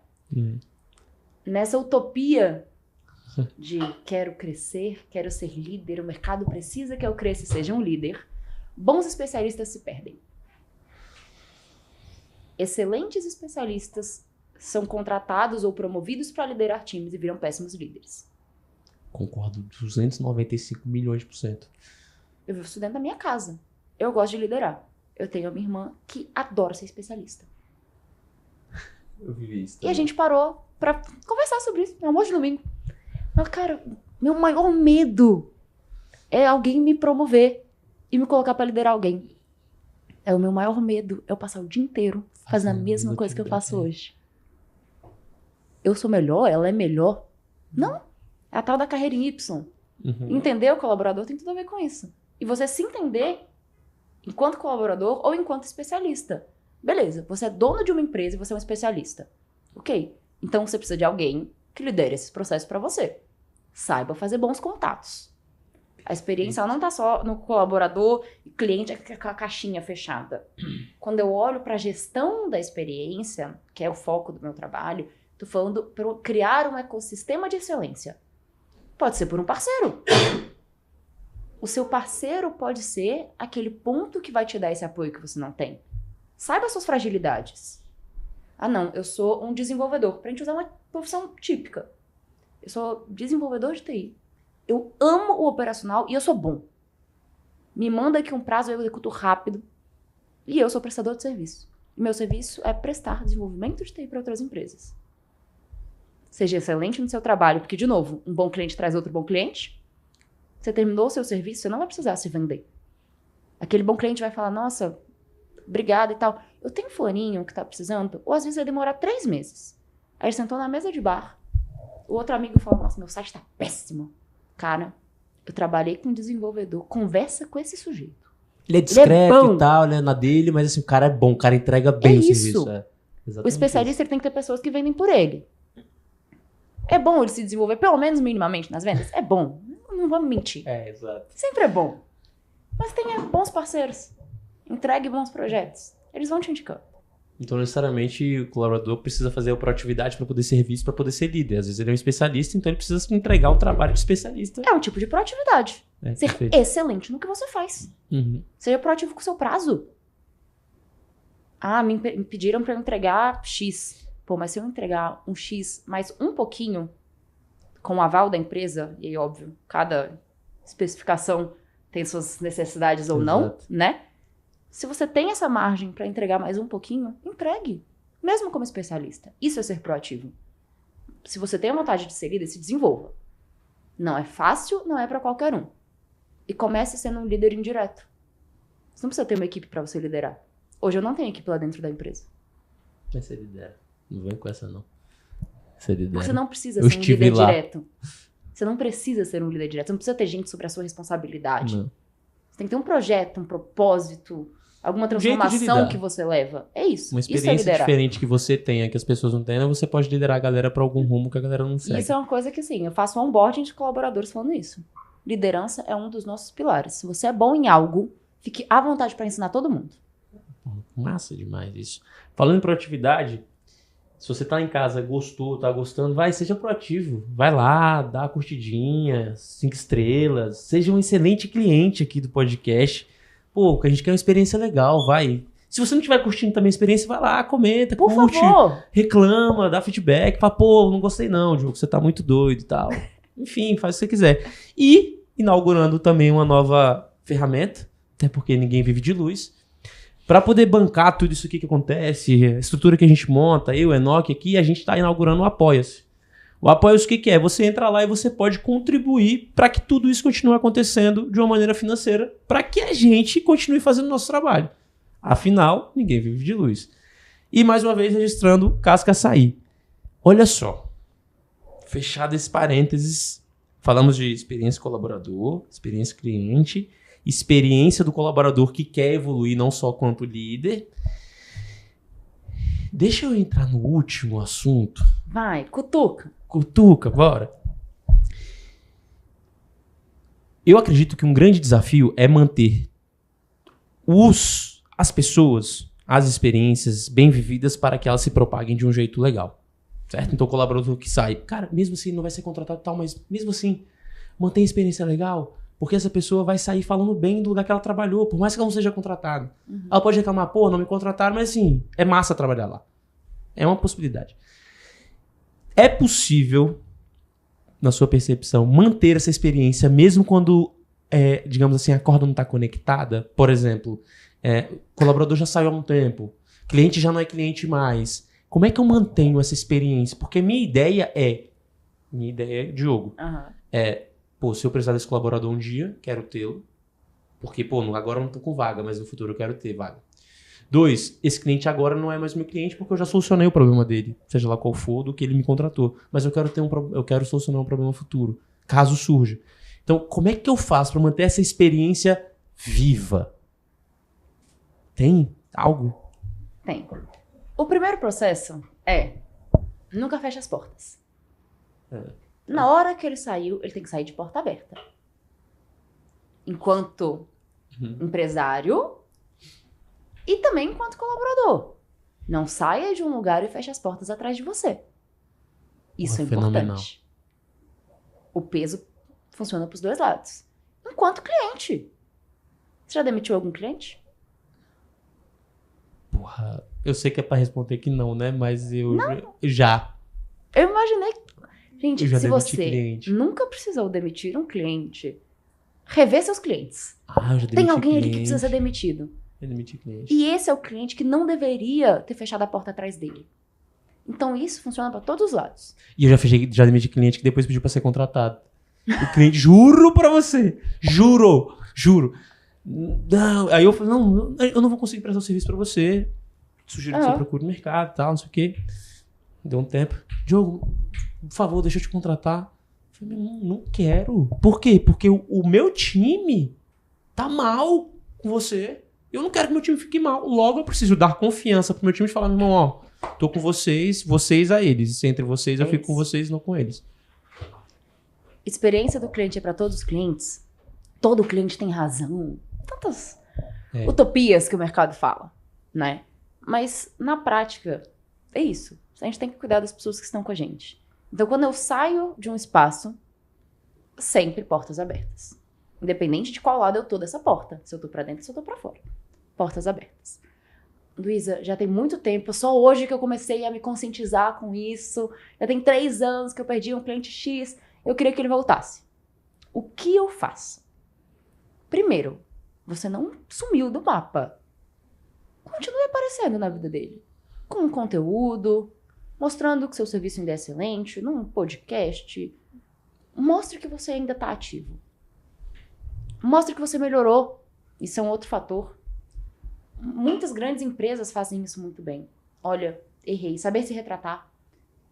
Nessa utopia de quero crescer, quero ser líder, o mercado precisa que eu cresça e seja um líder, bons especialistas se perdem. Excelentes especialistas são contratados ou promovidos para liderar times e viram péssimos líderes. Concordo 295 milhões %. Eu vivo isso dentro da minha casa. Eu gosto de liderar. Eu tenho a minha irmã que adora ser especialista. Eu vivi isso E também. a gente parou pra conversar sobre isso no almoço de domingo. Mas, cara, meu maior medo é alguém me promover e me colocar pra liderar alguém. É o meu maior medo, é eu passar o dia inteiro fazendo a mesma coisa que eu faço hoje. Eu sou melhor? Ela é melhor? Não. É a tal da carreira em Y. Entender o colaborador tem tudo a ver com isso. E você se entender enquanto colaborador ou enquanto especialista. Beleza, você é dono de uma empresa e você é um especialista. Ok. Então você precisa de alguém que lidere esses processos para você. Saiba fazer bons contatos. A experiência ela não está só no colaborador e cliente com a caixinha fechada. Quando eu olho para a gestão da experiência, que é o foco do meu trabalho, estou falando para criar um ecossistema de excelência. Pode ser por um parceiro. O seu parceiro pode ser aquele ponto que vai te dar esse apoio que você não tem. Saiba as suas fragilidades. Ah, não, eu sou um desenvolvedor. Pra gente usar uma profissão típica. Eu sou desenvolvedor de TI. Eu amo o operacional e eu sou bom. Me manda aqui um prazo, eu executo rápido. E eu sou prestador de serviço. E meu serviço é prestar desenvolvimento de TI para outras empresas. Seja excelente no seu trabalho, porque, de novo, um bom cliente traz outro bom cliente. Você terminou o seu serviço, você não vai precisar se vender. Aquele bom cliente vai falar, nossa, obrigada e tal. Eu tenho fulaninho que tá precisando. Ou às vezes vai demorar 3 meses. Aí ele sentou na mesa de bar. O outro amigo falou, nossa, meu site tá péssimo. Cara, eu trabalhei com um desenvolvedor. Conversa com esse sujeito. Ele é discreto e tal, né, na dele, mas assim, o cara é bom, o cara entrega bem o serviço. O especialista ele tem que ter pessoas que vendem por ele. É bom ele se desenvolver, pelo menos minimamente, nas vendas? É bom. Não vamos mentir. Exato. Sempre é bom. Mas tenha bons parceiros. Entregue bons projetos. Eles vão te indicando. Então, necessariamente, o colaborador precisa fazer a proatividade para poder ser visto, para poder ser líder. Às vezes ele é um especialista, então ele precisa entregar o trabalho do especialista. É um tipo de proatividade. Ser perfeito. Excelente no que você faz. Uhum. Seja proativo com o seu prazo. Ah, me pediram para eu entregar X. Pô, mas se eu entregar um X mais um pouquinho, com o aval da empresa, e aí, óbvio, cada especificação tem suas necessidades ou não, né? Se você tem essa margem para entregar mais um pouquinho, entregue. Mesmo como especialista. Isso é ser proativo. Se você tem a vontade de ser líder, se desenvolva. Não é fácil, não é para qualquer um. E comece sendo um líder indireto. Você não precisa ter uma equipe para você liderar. Hoje eu não tenho equipe lá dentro da empresa. Mas você lidera. Não vem com essa, não. Você lidera. Você não precisa ser um líder direto. Você não precisa ser um líder direto. Você não precisa ter gente sobre a sua responsabilidade. Não. Você tem que ter um projeto, um propósito, alguma transformação que você leva. É isso. Uma experiência diferente que você tenha, que as pessoas não tenham, você pode liderar a galera para algum rumo que a galera não segue. Isso é uma coisa que, assim, eu faço onboarding de colaboradores falando isso. Liderança é um dos nossos pilares. Se você é bom em algo, fique à vontade para ensinar todo mundo. Massa demais isso. Falando em proatividade, se você tá em casa, gostou, tá gostando, seja proativo. Vai lá, dá uma curtidinha, 5 estrelas. Seja um excelente cliente aqui do podcast. Pô, a gente quer uma experiência legal, vai. Se você não estiver curtindo também a experiência, vai lá, comenta, por favor, reclama, dá feedback, fala, pô, não gostei não, Diogo, você tá muito doido e tal. Enfim, faz o que você quiser. E inaugurando também uma nova ferramenta, até porque ninguém vive de luz, para poder bancar tudo isso aqui que acontece, a estrutura que a gente monta, eu, Enoque aqui, a gente está inaugurando o Apoia-se. O Apoia-se o que é? Você entra lá e você pode contribuir para que tudo isso continue acontecendo de uma maneira financeira, para que a gente continue fazendo o nosso trabalho. Afinal, ninguém vive de luz. E mais uma vez registrando Casca Açaí. Olha só, fechado esse parênteses, falamos de experiência colaborador, experiência cliente, experiência do colaborador que quer evoluir não só quanto líder. Deixa eu entrar no último assunto. Vai, cutuca. Cutuca, bora. Eu acredito que um grande desafio é manter as pessoas, as experiências bem vividas para que elas se propaguem de um jeito legal. Certo? Então o colaborador que sai, cara, mesmo assim não vai ser contratado e tal, mas mesmo assim, mantém a experiência legal, porque essa pessoa vai sair falando bem do lugar que ela trabalhou, por mais que ela não seja contratada. Uhum. Ela pode reclamar, pô, não me contrataram, mas assim, é massa trabalhar lá. É uma possibilidade. É possível, na sua percepção, manter essa experiência mesmo quando, digamos assim, a corda não está conectada? Por exemplo, o colaborador já saiu há um tempo, cliente já não é cliente mais. Como é que eu mantenho essa experiência? Porque minha ideia é, Diogo, pô, se eu precisar desse colaborador um dia, quero tê-lo. Porque, pô, agora eu não tô com vaga, mas no futuro eu quero ter vaga. 2, esse cliente agora não é mais meu cliente porque eu já solucionei o problema dele. Seja lá qual for, do que ele me contratou. Mas eu quero solucionar um problema futuro, caso surja. Então, como é que eu faço para manter essa experiência viva? Tem algo? Tem. O primeiro processo nunca feche as portas. Na hora que ele saiu, ele tem que sair de porta aberta. Enquanto empresário e também enquanto colaborador. Não saia de um lugar e feche as portas atrás de você. Isso é importante. O peso funciona para os dois lados. enquanto cliente. Você já demitiu algum cliente? Porra, eu sei que é pra responder que não, né? Mas eu já. Eu imaginei. Gente, Eu já se demiti você cliente. nunca precisou demitir um cliente, rever seus clientes. Ah, eu já demiti Tem alguém cliente. ali que precisa ser demitido. Eu demiti cliente. E esse é o cliente que não deveria ter fechado a porta atrás dele. Então isso funciona para todos os lados. E eu já demiti cliente que depois pediu pra ser contratado. O cliente, juro pra você. Juro. Não. Aí eu falei, não, eu não vou conseguir prestar o serviço pra você. Sugiro que você procure no mercado e tal, não sei o quê. Deu um tempo. Diogo, por favor, deixa eu te contratar. Eu falei, não quero. Por quê? Porque o meu time tá mal com você. Eu não quero que meu time fique mal. Logo eu preciso dar confiança pro meu time e falar, meu irmão, ó, tô com vocês a eles. Entre vocês eu fico com vocês, não com eles. Experiência do cliente é para todos os clientes. Todo cliente tem razão. Tantas utopias que o mercado fala, né? Mas na prática é isso. A gente tem que cuidar das pessoas que estão com a gente. Então quando eu saio de um espaço, sempre portas abertas. Independente de qual lado eu tô dessa porta. Se eu tô pra dentro, se eu tô pra fora. Portas abertas. Luísa, já tem muito tempo, só hoje que eu comecei a me conscientizar com isso. Já tem 3 anos que eu perdi um cliente X, eu queria que ele voltasse. O que eu faço? Primeiro, você não sumiu do mapa. Continue aparecendo na vida dele. Com um conteúdo, mostrando que seu serviço ainda é excelente, num podcast. Mostre que você ainda está ativo. Mostre que você melhorou. Isso é um outro fator. Muitas grandes empresas fazem isso muito bem. Olha, errei. Saber se retratar.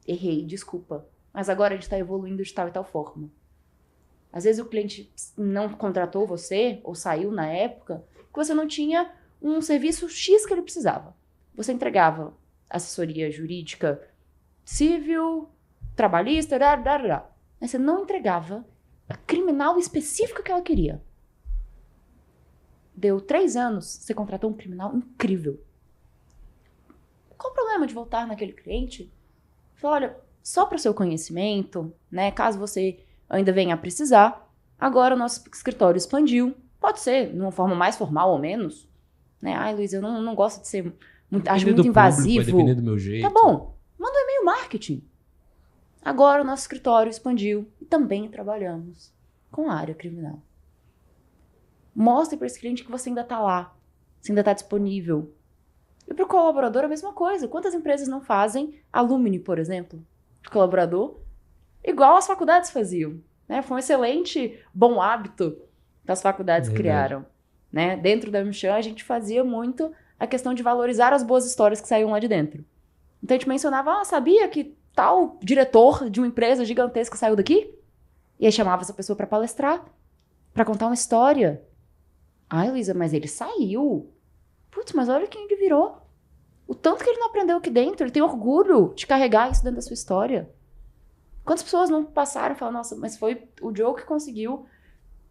Errei, desculpa. Mas agora a gente está evoluindo de tal e tal forma. Às vezes o cliente não contratou você, ou saiu na época, porque você não tinha um serviço X que ele precisava. Você entregava assessoria jurídica, civil, trabalhista, mas você não entregava a criminal específica que ela queria. Deu 3 anos, você contratou um criminal incrível. Qual o problema de voltar naquele cliente? Fala, olha, só para o seu conhecimento, né? Caso você ainda venha a precisar, agora o nosso escritório expandiu. Pode ser de uma forma mais formal ou menos. Né? Ai, Luiz, eu não gosto de ser muito, acho muito invasivo. Vai depender do meu jeito. Tá bom, manda um e-mail marketing. Agora o nosso escritório expandiu e também trabalhamos com a área criminal. Mostre para esse cliente que você ainda está lá, você ainda está disponível. E para o colaborador a mesma coisa. Quantas empresas não fazem alumni, por exemplo, de colaborador, igual as faculdades faziam? Né? Foi um excelente bom hábito que as faculdades criaram. Né? Dentro da Michan, a gente fazia muito a questão de valorizar as boas histórias que saíam lá de dentro. Então a gente mencionava, sabia que tal diretor de uma empresa gigantesca saiu daqui? E aí chamava essa pessoa para palestrar, para contar uma história. Ai, Luísa, mas ele saiu. Putz, mas olha quem ele virou. O tanto que ele não aprendeu aqui dentro, ele tem orgulho de carregar isso dentro da sua história. Quantas pessoas não passaram e falaram, nossa, mas foi o Diogo que conseguiu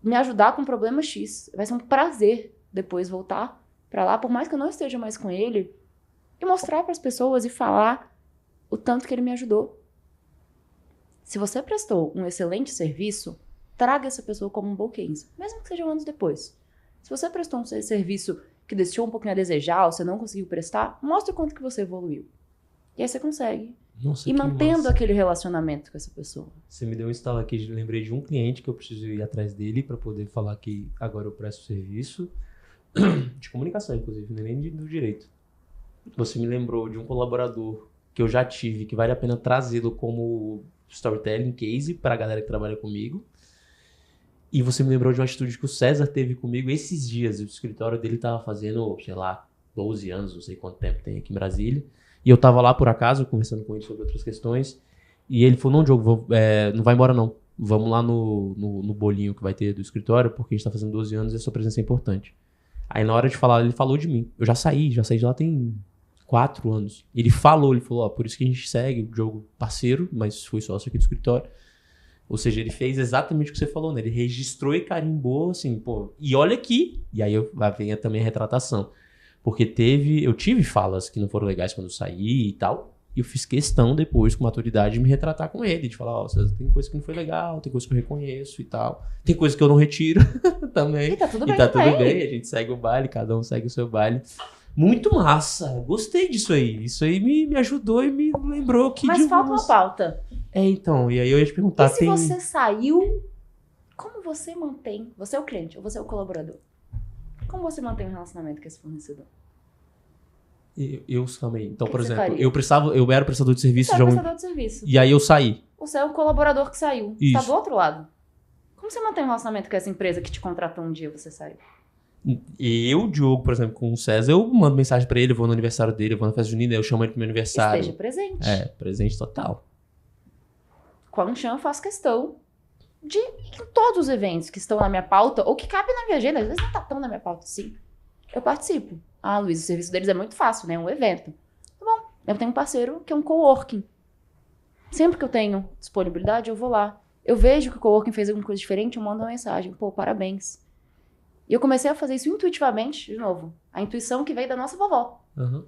me ajudar com o problema X. Vai ser um prazer depois voltar pra lá, por mais que eu não esteja mais com ele, e mostrar para as pessoas e falar o tanto que ele me ajudou. Se você prestou um excelente serviço, traga essa pessoa como um bom case, mesmo que seja anos depois. Se você prestou um serviço que deixou um pouquinho a desejar, ou você não conseguiu prestar, mostre o quanto que você evoluiu. E aí você consegue ir mantendo aquele relacionamento com essa pessoa. Você me deu um estalo aqui, lembrei de um cliente que eu preciso ir atrás dele para poder falar que agora eu presto serviço de comunicação, inclusive, nem do direito. Você me lembrou de um colaborador que eu já tive, que vale a pena trazê-lo como storytelling case para a galera que trabalha comigo. E você me lembrou de uma atitude que o César teve comigo esses dias. O escritório dele estava fazendo, sei lá, 12 anos, não sei quanto tempo tem aqui em Brasília. E eu estava lá por acaso, conversando com ele sobre outras questões. E ele falou, não, Diogo, não vai embora não. Vamos lá no bolinho que vai ter do escritório, porque a gente está fazendo 12 anos e a sua presença é importante. Aí na hora de falar, ele falou de mim. Eu já saí de lá tem 4 anos. Ele falou, ó, por isso que a gente segue o Diogo parceiro, mas foi sócio aqui do escritório. Ou seja, ele fez exatamente o que você falou, né? Ele registrou e carimbou, assim, pô, e olha aqui. E aí vem também a retratação. Porque eu tive falas que não foram legais quando eu saí e tal. E eu fiz questão depois, com maturidade, de me retratar com ele. De falar, ó, tem coisa que não foi legal, tem coisa que eu reconheço e tal. Tem coisa que eu não retiro também. E tá tudo bem tudo também. bem, a gente segue o baile, cada um segue o seu baile. Muito massa, gostei disso aí. Isso aí me ajudou e me lembrou que... Mas falta uma pauta. Então, e aí eu ia te perguntar... E se você saiu, como você mantém... Você é o cliente ou você é o colaborador? Como você mantém um relacionamento com esse fornecedor? Eu também. Então, por exemplo, faria? eu era prestador de serviço. Você é prestador de serviço. E aí eu saí. Você é o colaborador que saiu. Isso. Tá do outro lado. Como você mantém um relacionamento com essa empresa que te contratou um dia e você saiu? Eu, Diogo, por exemplo, com o César, eu mando mensagem pra ele, eu vou no aniversário dele, eu vou na festa junina, eu chamo ele pro meu aniversário. Esteja presente. Presente total. Com a Anchan eu faço questão de, em todos os eventos que estão na minha pauta, ou que cabem na minha agenda, às vezes não tá tão na minha pauta, sim. Eu participo. Ah, Luiz, o serviço deles é muito fácil, né? É um evento. Tá bom. Eu tenho um parceiro que é um coworking. Sempre que eu tenho disponibilidade, eu vou lá. Eu vejo que o coworking fez alguma coisa diferente, eu mando uma mensagem. Pô, parabéns. E eu comecei a fazer isso intuitivamente, de novo. A intuição que veio da nossa vovó. Uhum.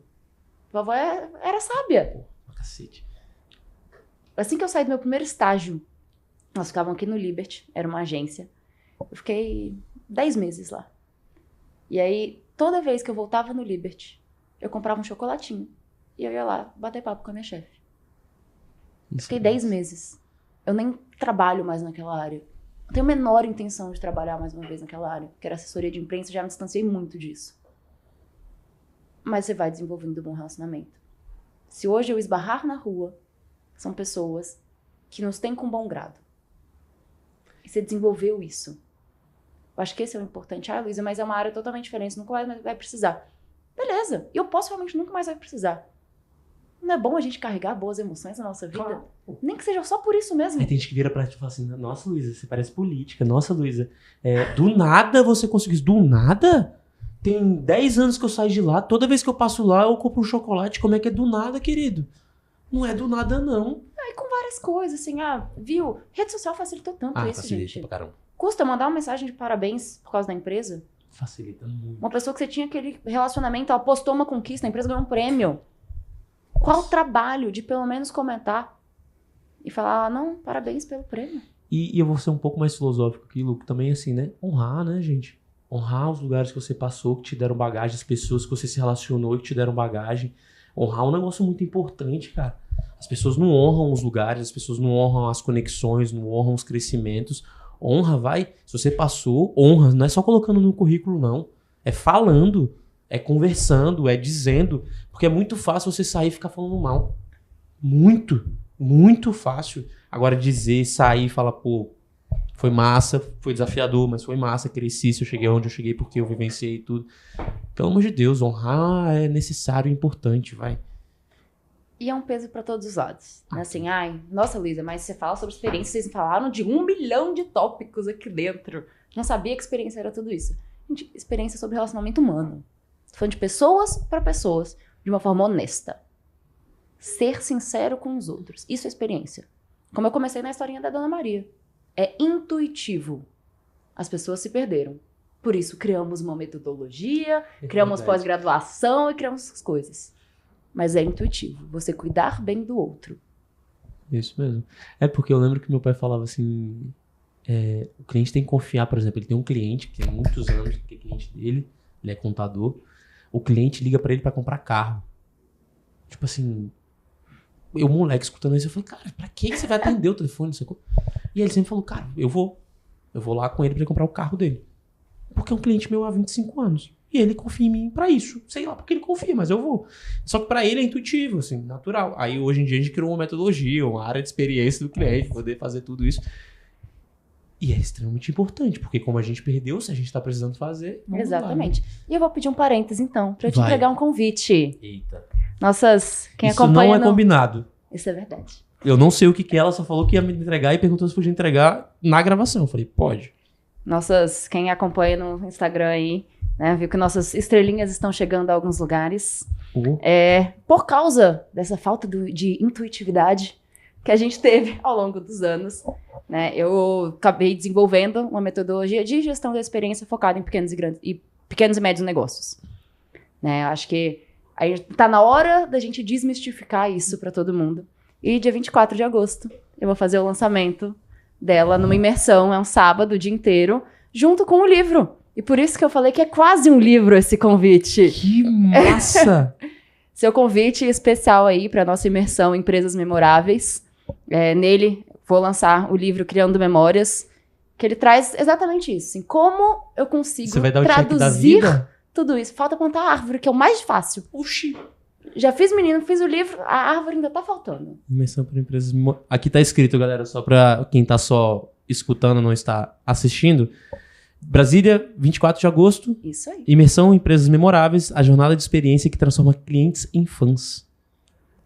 Vovó era sábia. Pô, cacete. Assim que eu saí do meu primeiro estágio, nós ficávamos aqui no Liberty, era uma agência. Eu fiquei 10 meses lá. E aí, toda vez que eu voltava no Liberty, eu comprava um chocolatinho. E eu ia lá bater papo com a minha chefe. Fiquei 10 meses. Eu nem trabalho mais naquela área. Não tenho a menor intenção de trabalhar mais uma vez naquela área. Que era assessoria de imprensa, já me distanciei muito disso. Mas você vai desenvolvendo um bom relacionamento. Se hoje eu esbarrar na rua, são pessoas que nos têm com bom grado. E você desenvolveu isso. Eu acho que esse é o importante. Ah, Luísa, mas é uma área totalmente diferente. Você nunca mais vai precisar. Beleza. E eu posso realmente nunca mais vai precisar. Não é bom a gente carregar boas emoções na nossa vida? Claro. Nem que seja só por isso mesmo. Aí tem gente que vira pra ti e fala assim, nossa, Luísa, você parece política. Nossa, Luísa, do nada você conseguiu isso. Do nada? Tem 10 anos que eu saio de lá. Toda vez que eu passo lá, eu compro um chocolate. Como é que é do nada, querido? Não é do nada, não. E com várias coisas, assim, viu? Rede social facilitou tanto isso, facilita gente. Pra caramba. Custa mandar uma mensagem de parabéns por causa da empresa? Facilita muito. Uma pessoa que você tinha aquele relacionamento, ela postou uma conquista, a empresa ganhou um prêmio. Qual o trabalho de pelo menos comentar e falar, não, parabéns pelo prêmio. E eu vou ser um pouco mais filosófico aqui, Lu, também assim, né? Honrar, né, gente? Honrar os lugares que você passou, que te deram bagagem, as pessoas que você se relacionou e que te deram bagagem. Honrar é um negócio muito importante, cara. As pessoas não honram os lugares, as pessoas não honram as conexões, não honram os crescimentos. Honra, vai. Se você passou, honra. Não é só colocando no currículo, não. É falando, é conversando, é dizendo. Porque é muito fácil você sair e ficar falando mal. Muito, muito fácil. Agora dizer, sair e falar, pô, foi massa, foi desafiador, mas foi massa, cresci, se eu cheguei onde eu cheguei porque eu vivenciei tudo. Pelo amor de Deus, honrar é necessário e importante, vai. E é um peso para todos os lados. Assim, nossa, Luísa, mas você fala sobre experiência, vocês falaram de 1 milhão de tópicos aqui dentro. Não sabia que experiência era tudo isso. Gente, experiência sobre relacionamento humano. Tô falando de pessoas para pessoas, de uma forma honesta. Ser sincero com os outros. Isso é experiência. Como eu comecei na historinha da Dona Maria. É intuitivo. As pessoas se perderam. Por isso, criamos uma metodologia, criamos pós-graduação e criamos essas coisas. Mas é intuitivo. Você cuidar bem do outro. Isso mesmo. É porque eu lembro que meu pai falava assim... o cliente tem que confiar, por exemplo, ele tem um cliente que tem muitos anos que é cliente dele, ele é contador. O cliente liga pra ele pra comprar carro. Tipo assim... Eu, moleque, escutando isso, eu falei, cara, pra que você vai atender o telefone? E ele sempre falou, cara, eu vou lá com ele pra ele comprar o carro dele. Porque é um cliente meu há 25 anos. E ele confia em mim pra isso. Sei lá porque ele confia, mas eu vou. Só que pra ele é intuitivo, assim, natural. Aí hoje em dia a gente criou uma metodologia, uma área de experiência do cliente, poder fazer tudo isso. E é extremamente importante, porque como a gente perdeu, se a gente tá precisando fazer... Exatamente. Lá, né? E eu vou pedir um parêntese, então, pra eu te entregar um convite. Eita. Quem isso acompanha... Isso não é combinado. Isso é verdade. Eu não sei o que é, ela só falou que ia me entregar e perguntou se podia entregar na gravação. Eu falei, pode. Quem acompanha no Instagram aí, né, viu que nossas estrelinhas estão chegando a alguns lugares. Por causa dessa falta de intuitividade que a gente teve ao longo dos anos, né, eu acabei desenvolvendo uma metodologia de gestão da experiência focada em pequenos e médios negócios. Né, eu acho que Aí tá na hora da gente desmistificar isso pra todo mundo. E dia 24 de agosto, eu vou fazer o lançamento dela numa imersão, é um sábado, o dia inteiro, junto com o livro. E por isso que eu falei que é quase um livro esse convite. Que massa! Seu convite especial aí para nossa imersão Empresas Memoráveis. Nele, vou lançar o livro Criando Memórias, que ele traz exatamente isso. Assim, como eu consigo Você vai dar o traduzir check da vida? tudo isso. Falta plantar a árvore, que é o mais fácil. Oxi! Já fiz menino, fiz o livro, a árvore ainda tá faltando. Imersão para empresas... Aqui tá escrito, galera, só para quem tá só escutando, não está assistindo. Brasília, 24 de agosto. Isso aí. Imersão Empresas Memoráveis, a jornada de experiência que transforma clientes em fãs.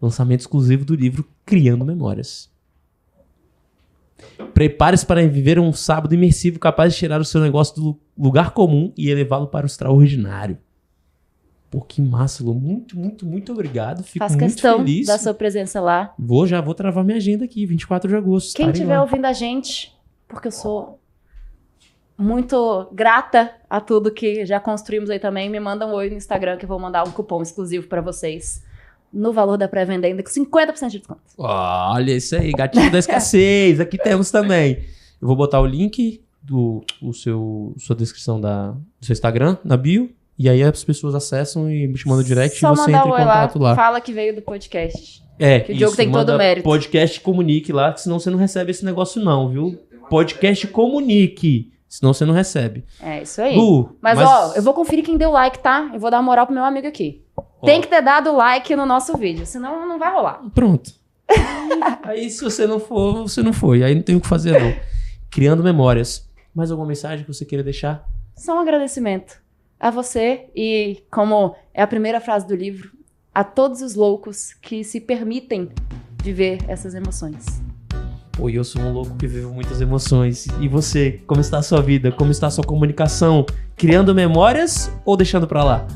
Lançamento exclusivo do livro Criando Memórias. Prepare-se para viver um sábado imersivo capaz de tirar o seu negócio do lugar comum e elevá-lo para o extraordinário. Pô, que massa, Lu. Muito, muito, muito obrigado. Fico Faz muito questão feliz. da sua presença lá. Já vou travar minha agenda aqui, 24 de agosto. Quem estarei estiver lá. ouvindo a gente, porque eu sou muito grata a tudo que já construímos aí também, me manda um oi no Instagram que eu vou mandar um cupom exclusivo para vocês no valor da pré-venda ainda com 50% de desconto. Olha isso aí, gatinho da escassez. Aqui temos também. Eu vou botar o link sua descrição do seu Instagram na bio. E aí as pessoas acessam e te mandam direct Só e você mandar entra um em oi contato lá. Fala que veio do podcast. Que o isso, Diogo tem todo manda o mérito. Podcast comunique lá, que senão você não recebe esse negócio não, viu? Podcast comunique, senão você não recebe. É isso aí. Lu, mas ó, eu vou conferir quem deu like, tá? Eu vou dar uma moral pro meu amigo aqui. Tem que ter dado like no nosso vídeo, senão não vai rolar. Pronto. Aí se você não for, você não foi. Aí não tem o que fazer não. Criando memórias. Mais alguma mensagem que você queira deixar? Só um agradecimento a você e, como é a primeira frase do livro, a todos os loucos que se permitem viver essas emoções. Pô, eu sou um louco que vive muitas emoções. E você, como está a sua vida? Como está a sua comunicação? Criando memórias ou deixando pra lá?